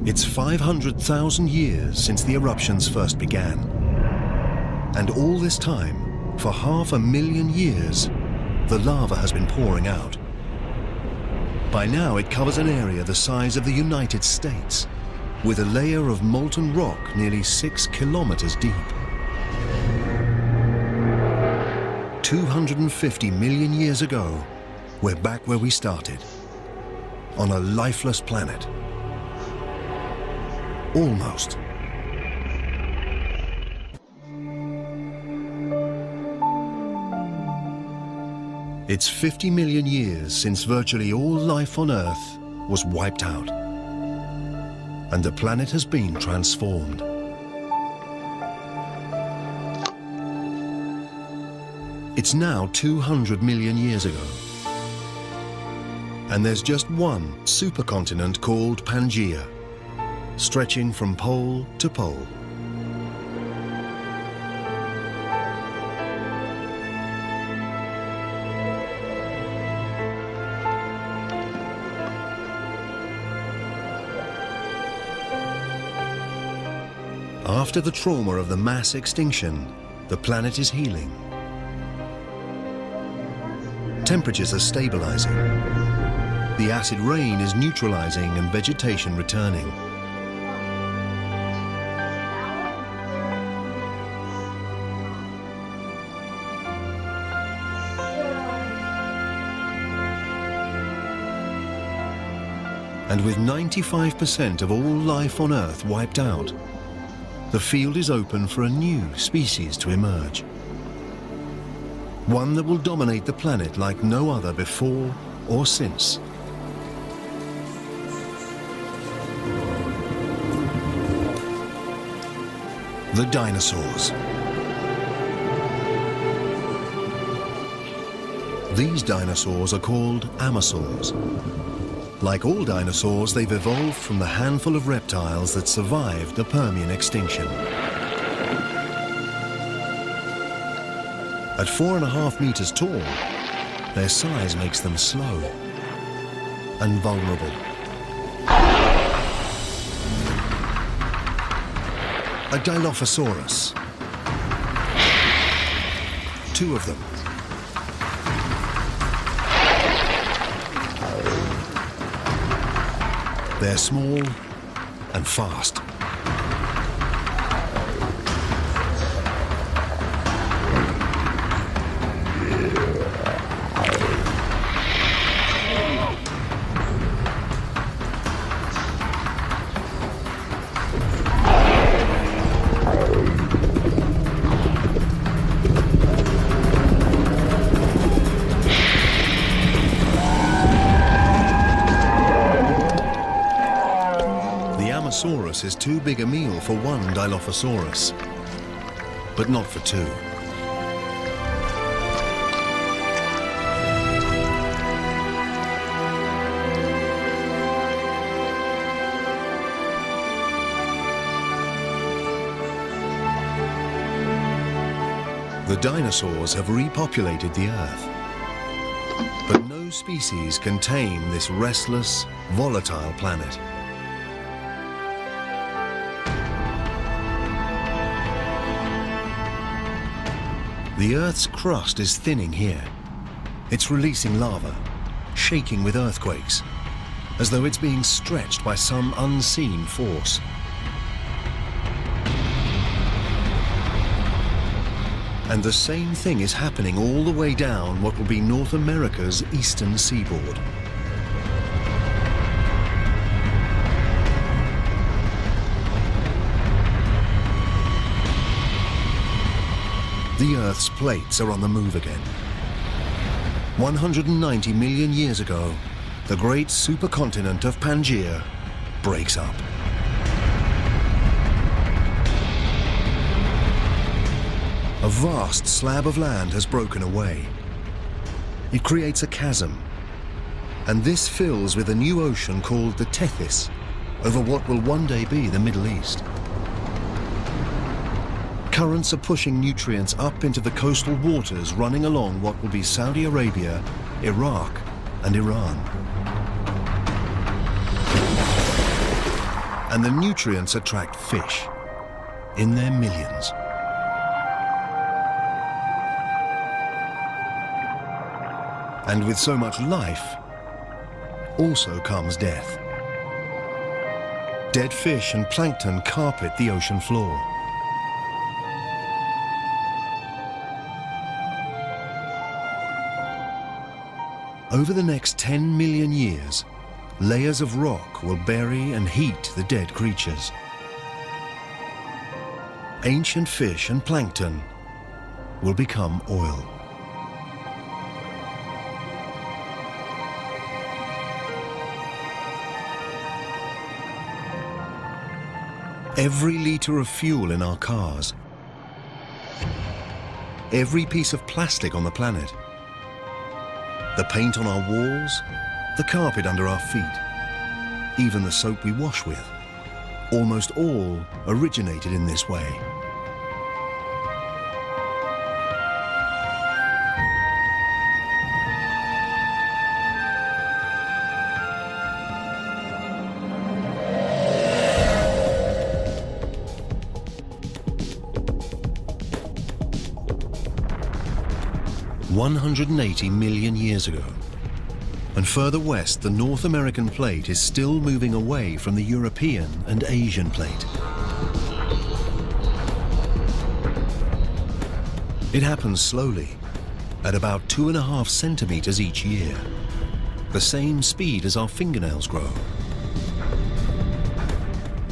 It's 500,000 years since the eruptions first began. And all this time, for 500,000 years, the lava has been pouring out. By now, it covers an area the size of the United States, with a layer of molten rock nearly 6 kilometers deep. 250 million years ago, we're back where we started, on a lifeless planet. Almost. It's 50 million years since virtually all life on Earth was wiped out, and the planet has been transformed. It's now 200 million years ago, and there's just one supercontinent called Pangea, stretching from pole to pole. After the trauma of the mass extinction, the planet is healing. Temperatures are stabilizing. The acid rain is neutralizing and vegetation returning. And with 95% of all life on Earth wiped out, the field is open for a new species to emerge. One that will dominate the planet like no other before or since. The dinosaurs. These dinosaurs are called amosaurs. Like all dinosaurs, they've evolved from the handful of reptiles that survived the Permian extinction. At 4.5 meters tall, their size makes them slow and vulnerable. A Dilophosaurus. 2 of them. They're small and fast. Is too big a meal for one Dilophosaurus, but not for 2. The dinosaurs have repopulated the Earth, but no species can tame this restless, volatile planet. The Earth's crust is thinning here. It's releasing lava, shaking with earthquakes, as though it's being stretched by some unseen force. And the same thing is happening all the way down what will be North America's eastern seaboard. The Earth's plates are on the move again. 190 million years ago, the great supercontinent of Pangea breaks up. A vast slab of land has broken away. It creates a chasm, and this fills with a new ocean called the Tethys, over what will one day be the Middle East. Currents are pushing nutrients up into the coastal waters running along what will be Saudi Arabia, Iraq, and Iran. And the nutrients attract fish in their millions. And with so much life, also comes death. Dead fish and plankton carpet the ocean floor. Over the next 10 million years, layers of rock will bury and heat the dead creatures. Ancient fish and plankton will become oil. Every liter of fuel in our cars, every piece of plastic on the planet, the paint on our walls, the carpet under our feet, even the soap we wash with, almost all originated in this way. $180 million years ago. And further west, the North American plate is still moving away from the European and Asian plate. It happens slowly, at about 2.5 centimeters each year, the same speed as our fingernails grow,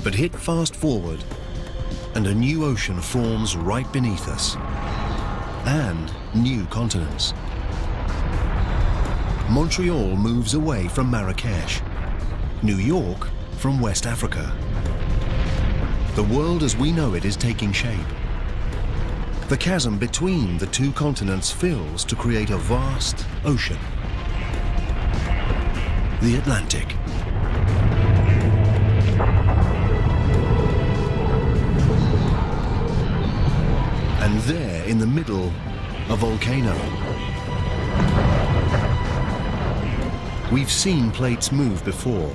But hit fast forward, and a new ocean forms right beneath us, and new continents. Montreal moves away from Marrakesh, New York from West Africa. The world as we know it is taking shape. The chasm between the two continents fills to create a vast ocean, the Atlantic. And there, in the middle, a volcano. We've seen plates move before.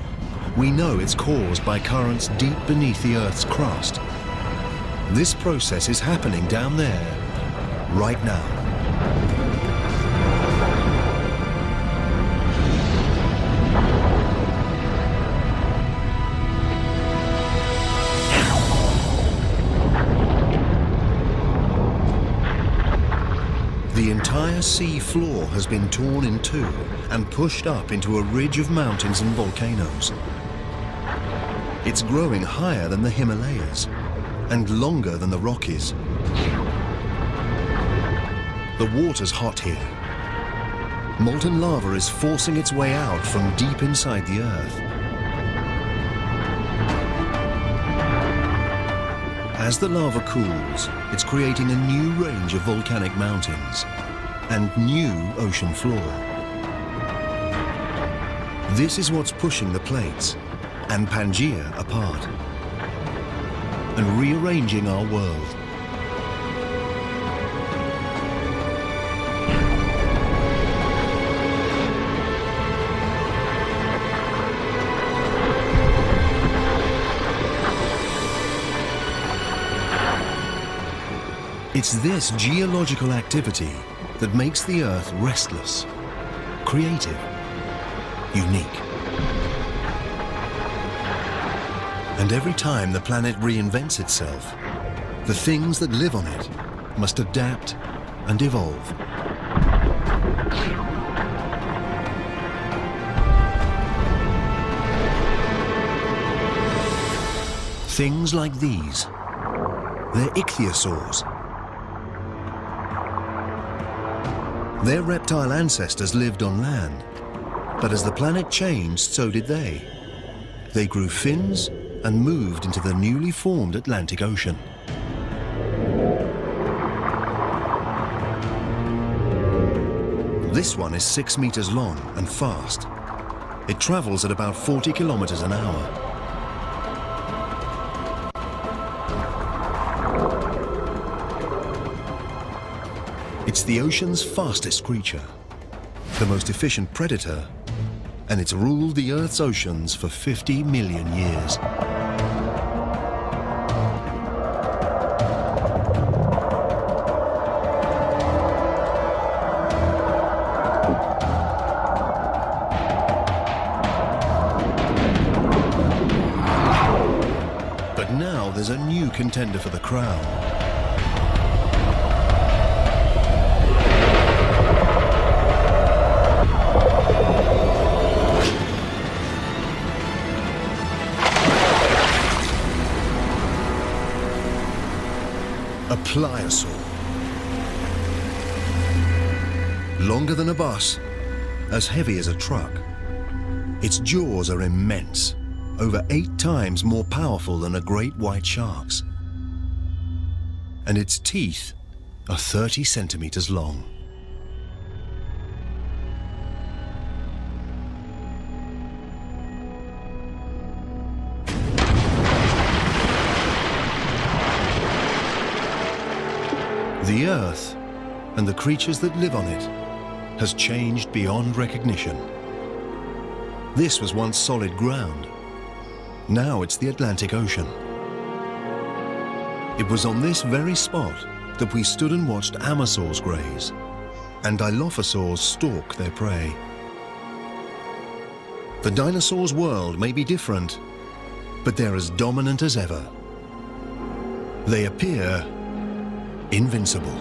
We know it's caused by currents deep beneath the Earth's crust. This process is happening down there, right now. The entire sea floor has been torn in two and pushed up into a ridge of mountains and volcanoes. It's growing higher than the Himalayas and longer than the Rockies. The water's hot here. Molten lava is forcing its way out from deep inside the Earth. As the lava cools, it's creating a new range of volcanic mountains and new ocean floor. This is what's pushing the plates and Pangea apart and rearranging our world. It's this geological activity that makes the Earth restless, creative, unique. And every time the planet reinvents itself, the things that live on it must adapt and evolve. Things like these, they're ichthyosaurs. Their reptile ancestors lived on land, but as the planet changed, so did they. They grew fins and moved into the newly formed Atlantic Ocean. This one is 6 meters long and fast. It travels at about 40 kilometers an hour. It's the ocean's fastest creature, the most efficient predator, and it's ruled the Earth's oceans for 50 million years. But now there's a new contender for the crown. A pliosaur. Longer than a bus, as heavy as a truck. Its jaws are immense, over 8 times more powerful than a great white shark's. And its teeth are 30 centimeters long. The Earth, and the creatures that live on it, has changed beyond recognition. This was once solid ground. Now it's the Atlantic Ocean. It was on this very spot that we stood and watched Amazons graze, and Dilophosaurs stalk their prey. The dinosaurs' world may be different, but they're as dominant as ever. They appear invincible.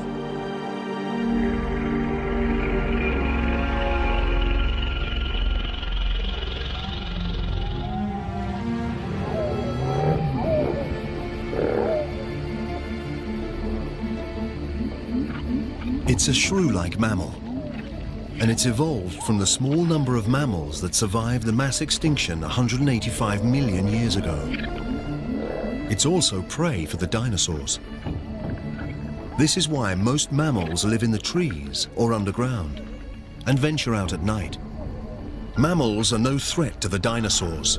It's a shrew-like mammal, and it's evolved from the small number of mammals that survived the mass extinction 185 million years ago. It's also prey for the dinosaurs. This is why most mammals live in the trees or underground and venture out at night. Mammals are no threat to the dinosaurs.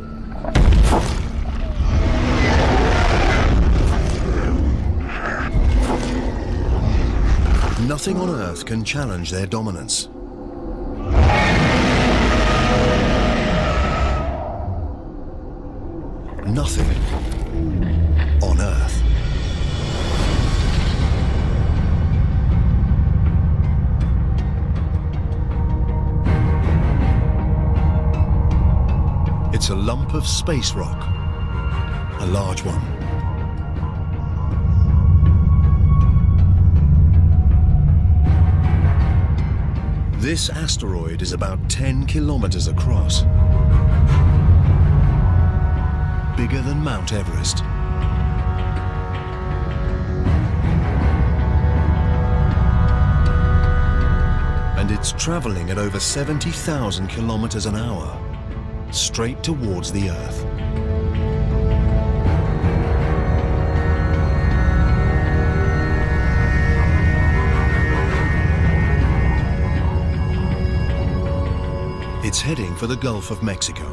Nothing on Earth can challenge their dominance. Nothing on Earth. It's a lump of space rock, a large one. This asteroid is about 10 kilometers across, bigger than Mount Everest. And it's traveling at over 70,000 kilometers an hour, straight towards the Earth. It's heading for the Gulf of Mexico,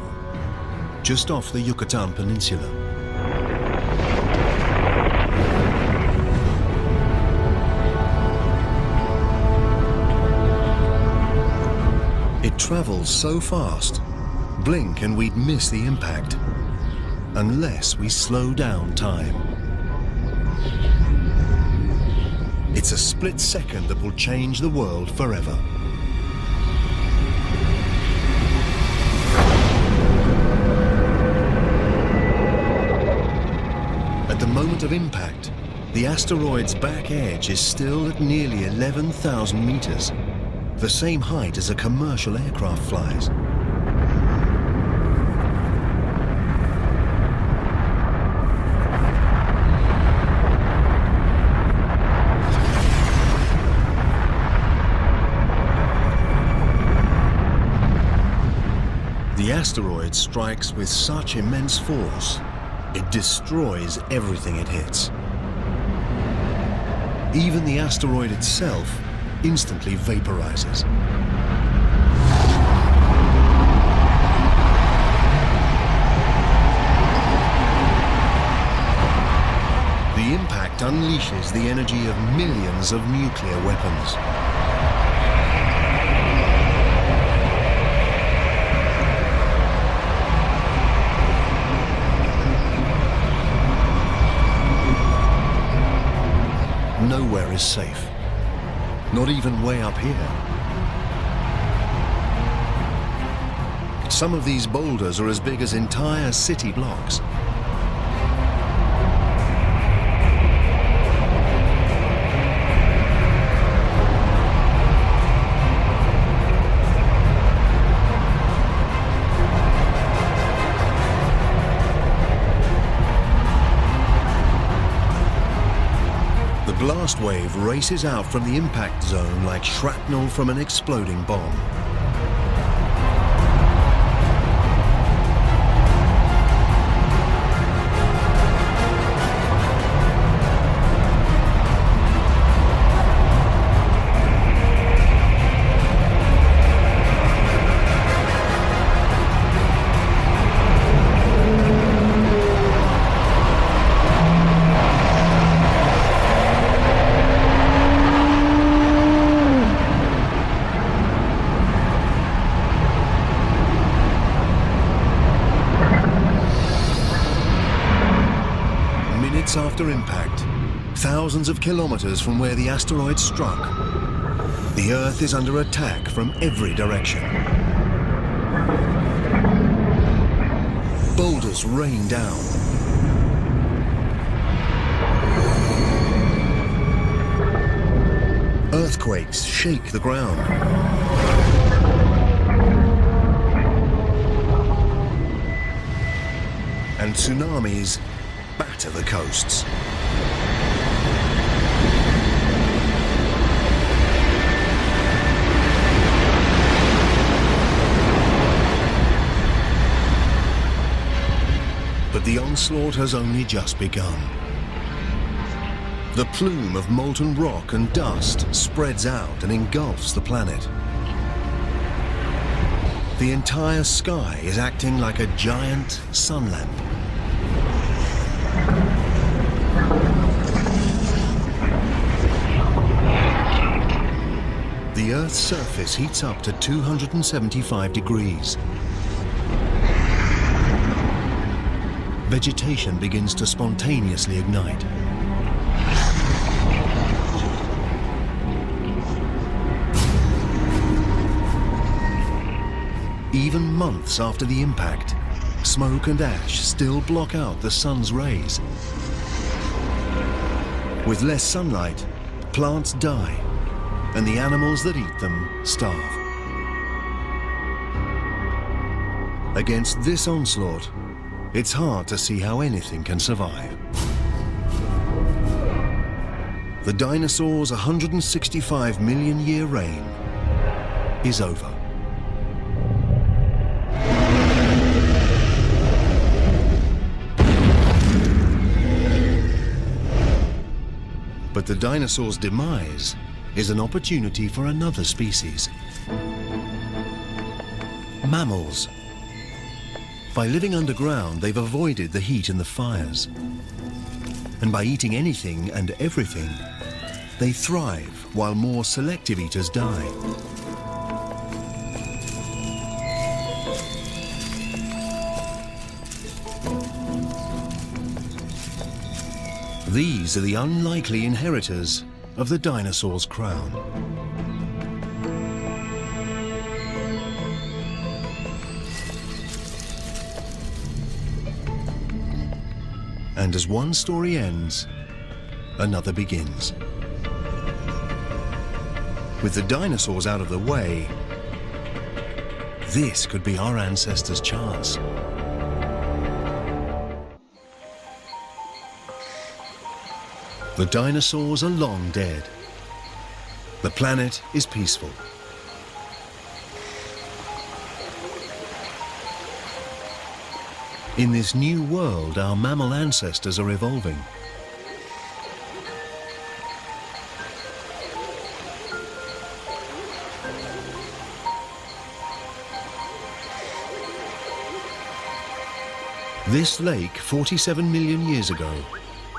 just off the Yucatan Peninsula. It travels so fast, blink and we'd miss the impact, unless we slow down time. It's a split second that will change the world forever. At the moment of impact, the asteroid's back edge is still at nearly 11,000 meters, the same height as a commercial aircraft flies. The asteroid strikes with such immense force, it destroys everything it hits. Even the asteroid itself instantly vaporizes. The impact unleashes the energy of millions of nuclear weapons. Nowhere is safe, not even way up here. Some of these boulders are as big as entire city blocks. The blast wave races out from the impact zone like shrapnel from an exploding bomb. After impact, thousands of kilometers from where the asteroid struck, the Earth is under attack from every direction. Boulders rain down. Earthquakes shake the ground. And tsunamis batter the coasts. onslaught has only just begun. The plume of molten rock and dust spreads out and engulfs the planet. The entire sky is acting like a giant sun lamp. The Earth's surface heats up to 275 degrees. Vegetation begins to spontaneously ignite. Even months after the impact, smoke and ash still block out the sun's rays. With less sunlight, plants die, and the animals that eat them starve. Against this onslaught, it's hard to see how anything can survive. The dinosaurs' 165 million year reign is over. But the dinosaurs' demise is an opportunity for another species. Mammals. By living underground, they've avoided the heat and the fires. And by eating anything and everything, they thrive while more selective eaters die. These are the unlikely inheritors of the dinosaur's crown. And as one story ends, another begins. With the dinosaurs out of the way, this could be our ancestors' chance. The dinosaurs are long dead. The planet is peaceful. In this new world, our mammal ancestors are evolving. This lake, 47 million years ago,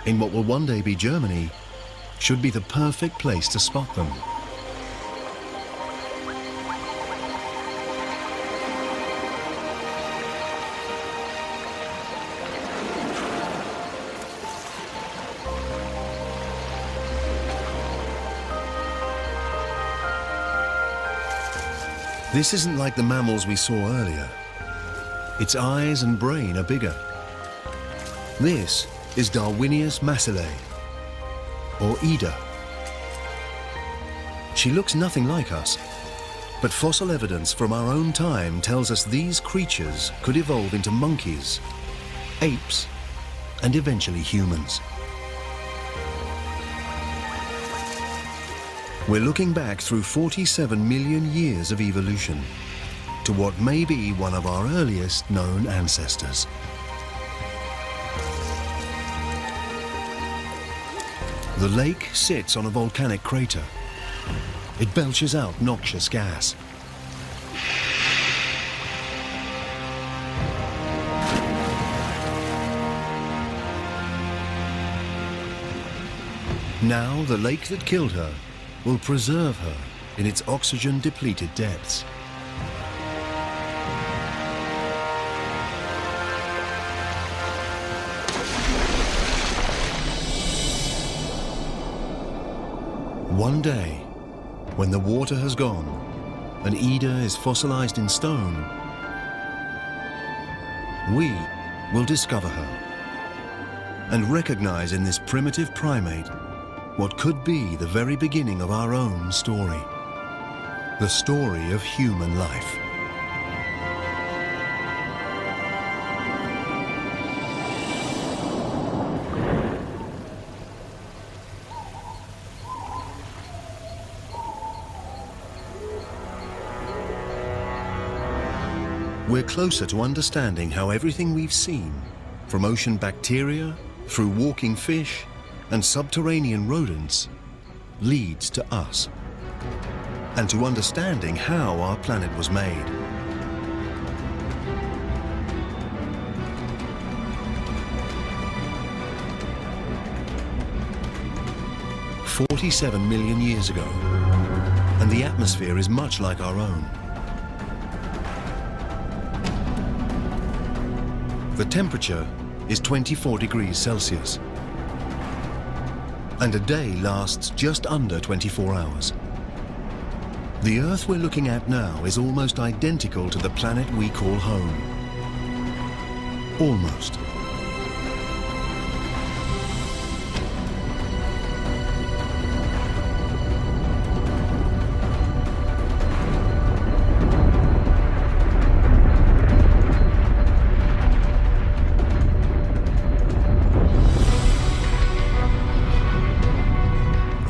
in what will one day be Germany, should be the perfect place to spot them. This isn't like the mammals we saw earlier. Its eyes and brain are bigger. This is Darwinius massillae, or Ida. She looks nothing like us, but fossil evidence from our own time tells us these creatures could evolve into monkeys, apes, and eventually humans. We're looking back through 47 million years of evolution to what may be one of our earliest known ancestors. The lake sits on a volcanic crater. It belches out noxious gas. Now, the lake that killed her will preserve her in its oxygen-depleted depths. One day, when the water has gone and Ida is fossilized in stone, we will discover her and recognize in this primitive primate what could be the very beginning of our own story, the story of human life. We're closer to understanding how everything we've seen from ocean bacteria, through walking fish and subterranean rodents, leads to us and to understanding how our planet was made. "47 million years ago, and the atmosphere is much like our own. The temperature is 24 degrees Celsius, and a day lasts just under 24 hours. The Earth we're looking at now is almost identical to the planet we call home. Almost.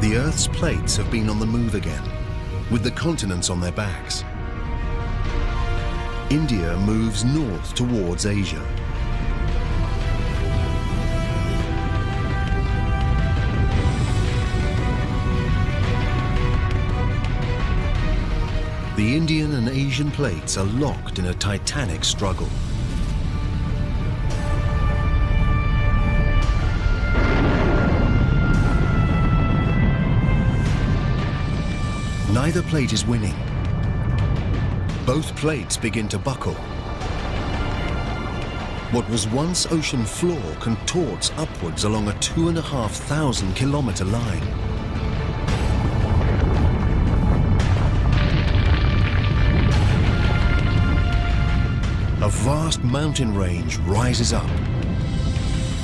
The Earth's plates have been on the move again, with the continents on their backs. India moves north towards Asia. The Indian and Asian plates are locked in a titanic struggle. Neither plate is winning. Both plates begin to buckle. What was once ocean floor contorts upwards along a 2,500 kilometer line. A vast mountain range rises up.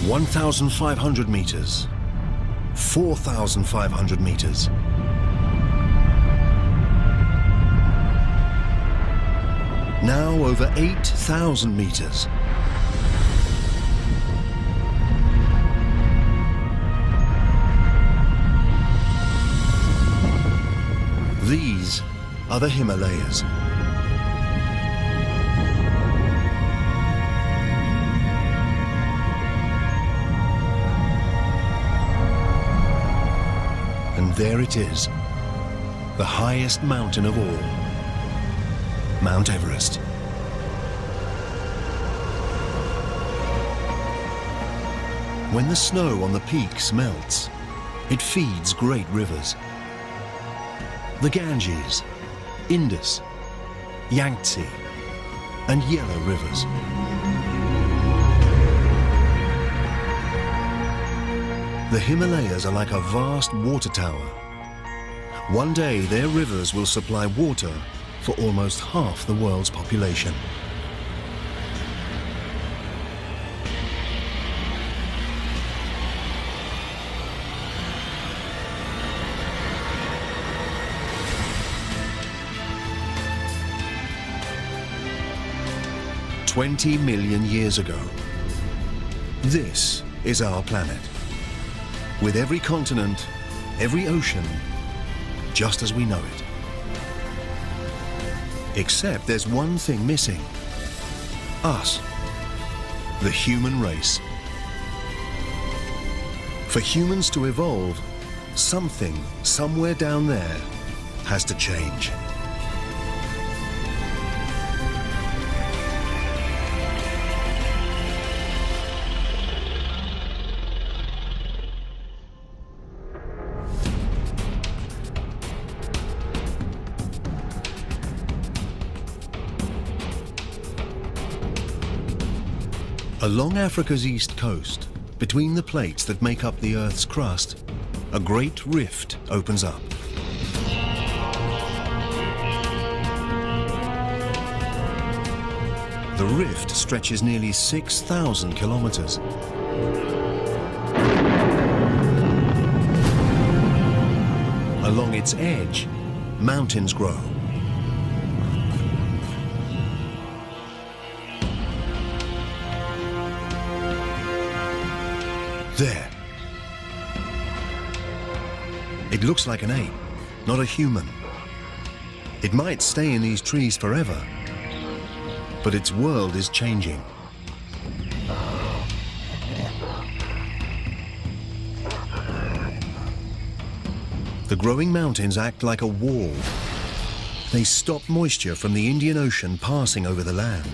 1,500 meters, 4,500 meters. Now over 8,000 meters. These are the Himalayas. And there it is, the highest mountain of all. Mount Everest. When the snow on the peaks melts, it feeds great rivers. The Ganges, Indus, Yangtze, and Yellow rivers. The Himalayas are like a vast water tower. One day their rivers will supply water for almost half the world's population. "20 million years ago, this is our planet, with every continent, every ocean, just as we know it. Except there's one thing missing. Us, the human race. For humans to evolve, something somewhere down there has to change. Along Africa's east coast, between the plates that make up the Earth's crust, a great rift opens up. The rift stretches nearly 6,000 kilometers. Along its edge, mountains grow. There. It looks like an ape, not a human. It might stay in these trees forever, but its world is changing. The growing mountains act like a wall. They stop moisture from the Indian Ocean passing over the land.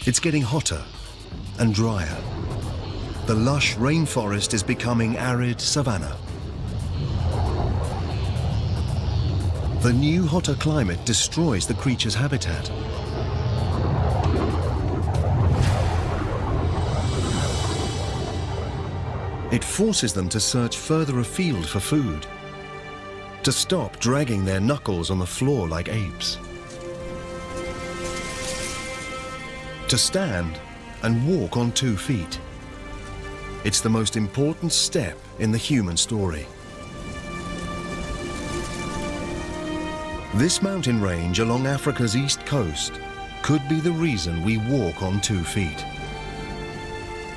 It's getting hotter and drier. The lush rainforest is becoming arid savanna. The new hotter climate destroys the creature's habitat. It forces them to search further afield for food, to stop dragging their knuckles on the floor like apes, to stand and walk on 2 feet. It's the most important step in the human story. This mountain range along Africa's east coast could be the reason we walk on 2 feet.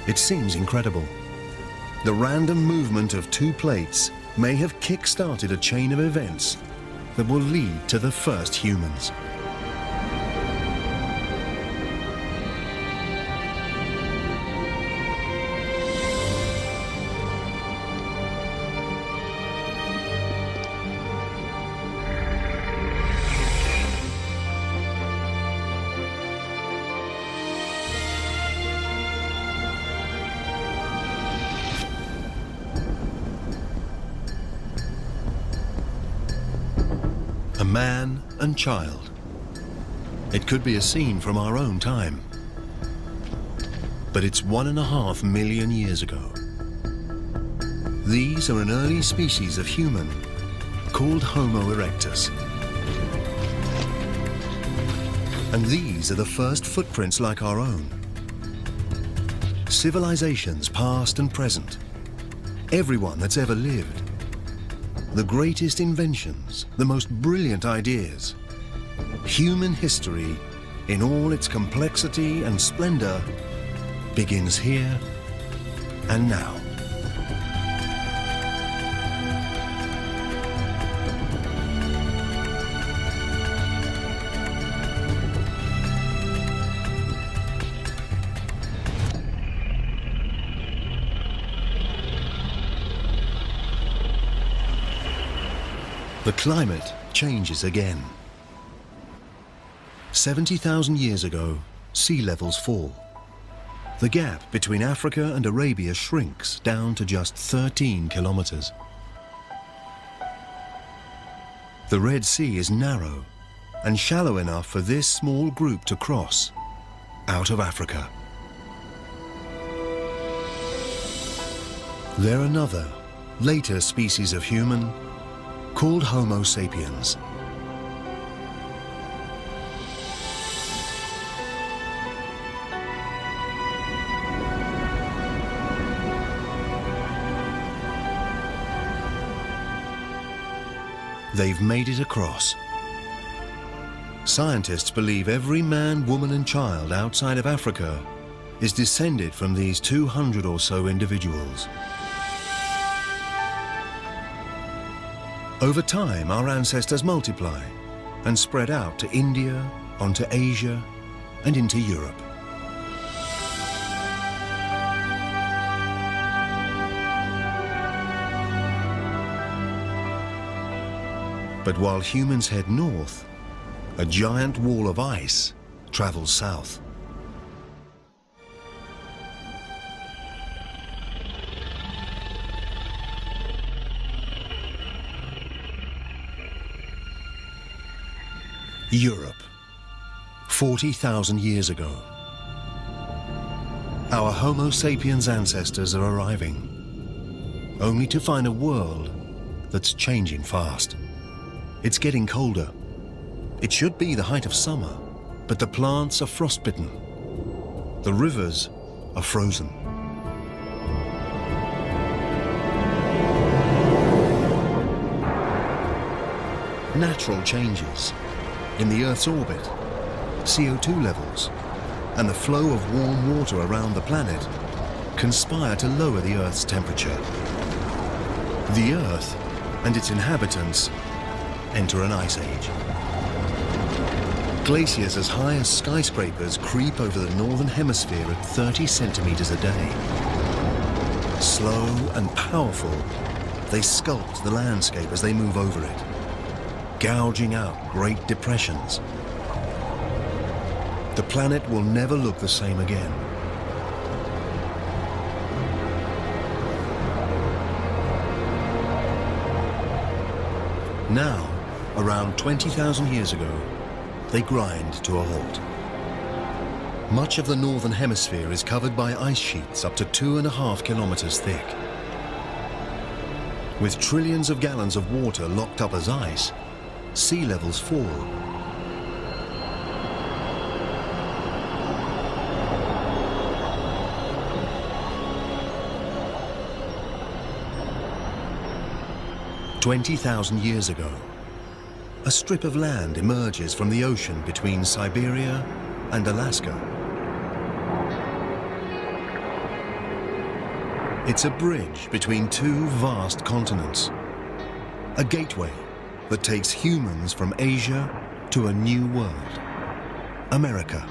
It seems incredible. The random movement of 2 plates may have kick-started a chain of events that will lead to the first humans. A man and child. It could be a scene from our own time. But it's 1.5 million years ago. These are an early species of human called Homo erectus. And these are the first footprints like our own. Civilizations past and present. Everyone that's ever lived. The greatest inventions, the most brilliant ideas. Human history, in all its complexity and splendor, begins here and now. The climate changes again. 70,000 years ago, sea levels fall. The gap between Africa and Arabia shrinks down to just 13 kilometers. The Red Sea is narrow and shallow enough for this small group to cross out of Africa. They're another, later species of human called Homo sapiens. They've made it across. Scientists believe every man, woman and child outside of Africa is descended from these 200 or so individuals. Over time, our ancestors multiply and spread out to India, onto Asia, and into Europe. But while humans head north, a giant wall of ice travels south. Europe, 40,000 years ago. Our Homo sapiens ancestors are arriving, only to find a world that's changing fast. It's getting colder. It should be the height of summer, but the plants are frostbitten. The rivers are frozen. Natural changes in the Earth's orbit, CO2 levels, and the flow of warm water around the planet conspire to lower the Earth's temperature. The Earth and its inhabitants enter an ice age. Glaciers as high as skyscrapers creep over the northern hemisphere at 30 centimeters a day. Slow and powerful, they sculpt the landscape as they move over it, gouging out great depressions. The planet will never look the same again. Now, around 20,000 years ago, they grind to a halt. Much of the northern hemisphere is covered by ice sheets up to 2.5 kilometers thick. With trillions of gallons of water locked up as ice, sea levels fall. "20,000 years ago, a strip of land emerges from the ocean between Siberia and Alaska. It's a bridge between two vast continents, a gateway that takes humans from Asia to a new world, America.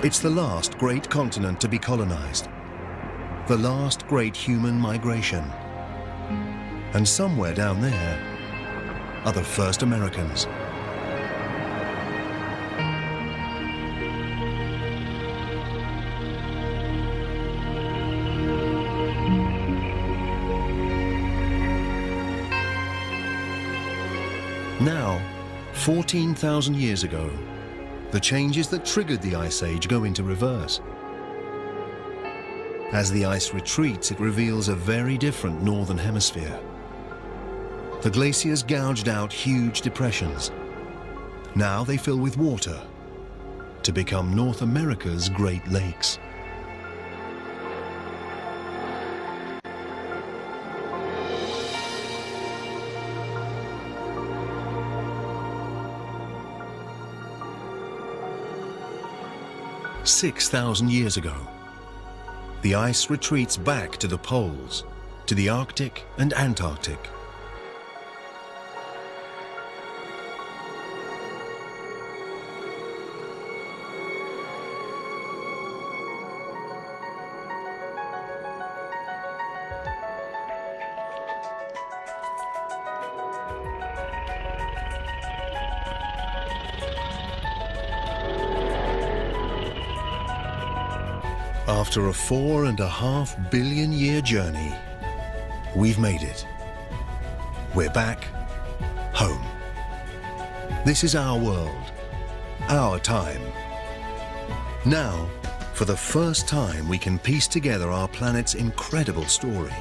It's the last great continent to be colonized, the last great human migration. And somewhere down there are the first Americans. Now, 14,000 years ago, the changes that triggered the Ice Age go into reverse. As the ice retreats, it reveals a very different northern hemisphere. The glaciers gouged out huge depressions. Now they fill with water to become North America's Great Lakes. "6,000 years ago, the ice retreats back to the poles, to the Arctic and Antarctic. After a 4.5 billion year journey, we've made it. We're back home. This is our world, our time. Now, for the first time, we can piece together our planet's incredible story.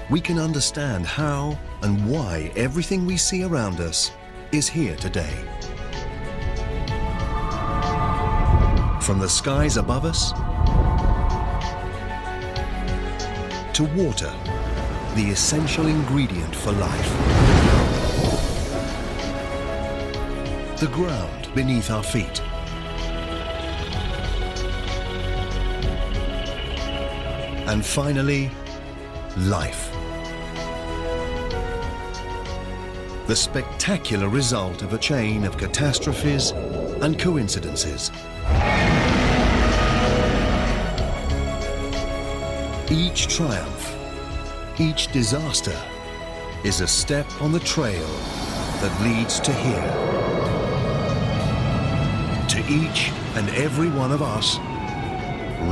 We can understand how and why everything we see around us is here today. From the skies above us to water, the essential ingredient for life. The ground beneath our feet. And finally, life. The spectacular result of a chain of catastrophes and coincidences. Each triumph, each disaster is a step on the trail that leads to here. To each and every one of us,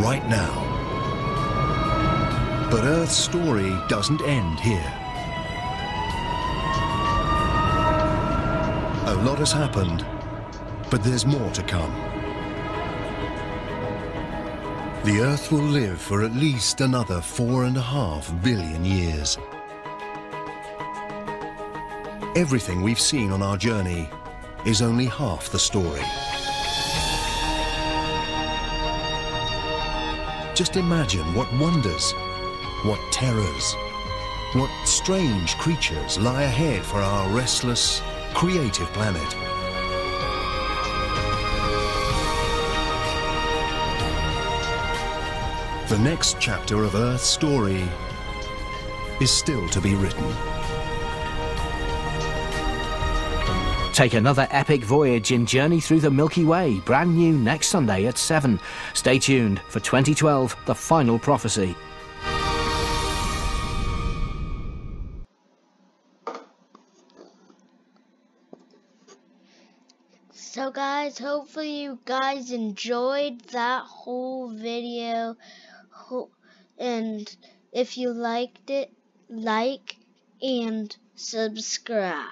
right now. But Earth's story doesn't end here. A lot has happened, but there's more to come. The Earth will live for at least another 4.5 billion years. Everything we've seen on our journey is only half the story. Just imagine what wonders, what terrors, what strange creatures lie ahead for our restless, creative planet. The next chapter of Earth's story is still to be written. Take another epic voyage in Journey Through the Milky Way, brand new next Sunday at 7. Stay tuned for 2012, The Final Prophecy. So guys, hopefully you guys enjoyed that whole video, and if you liked it, like and subscribe.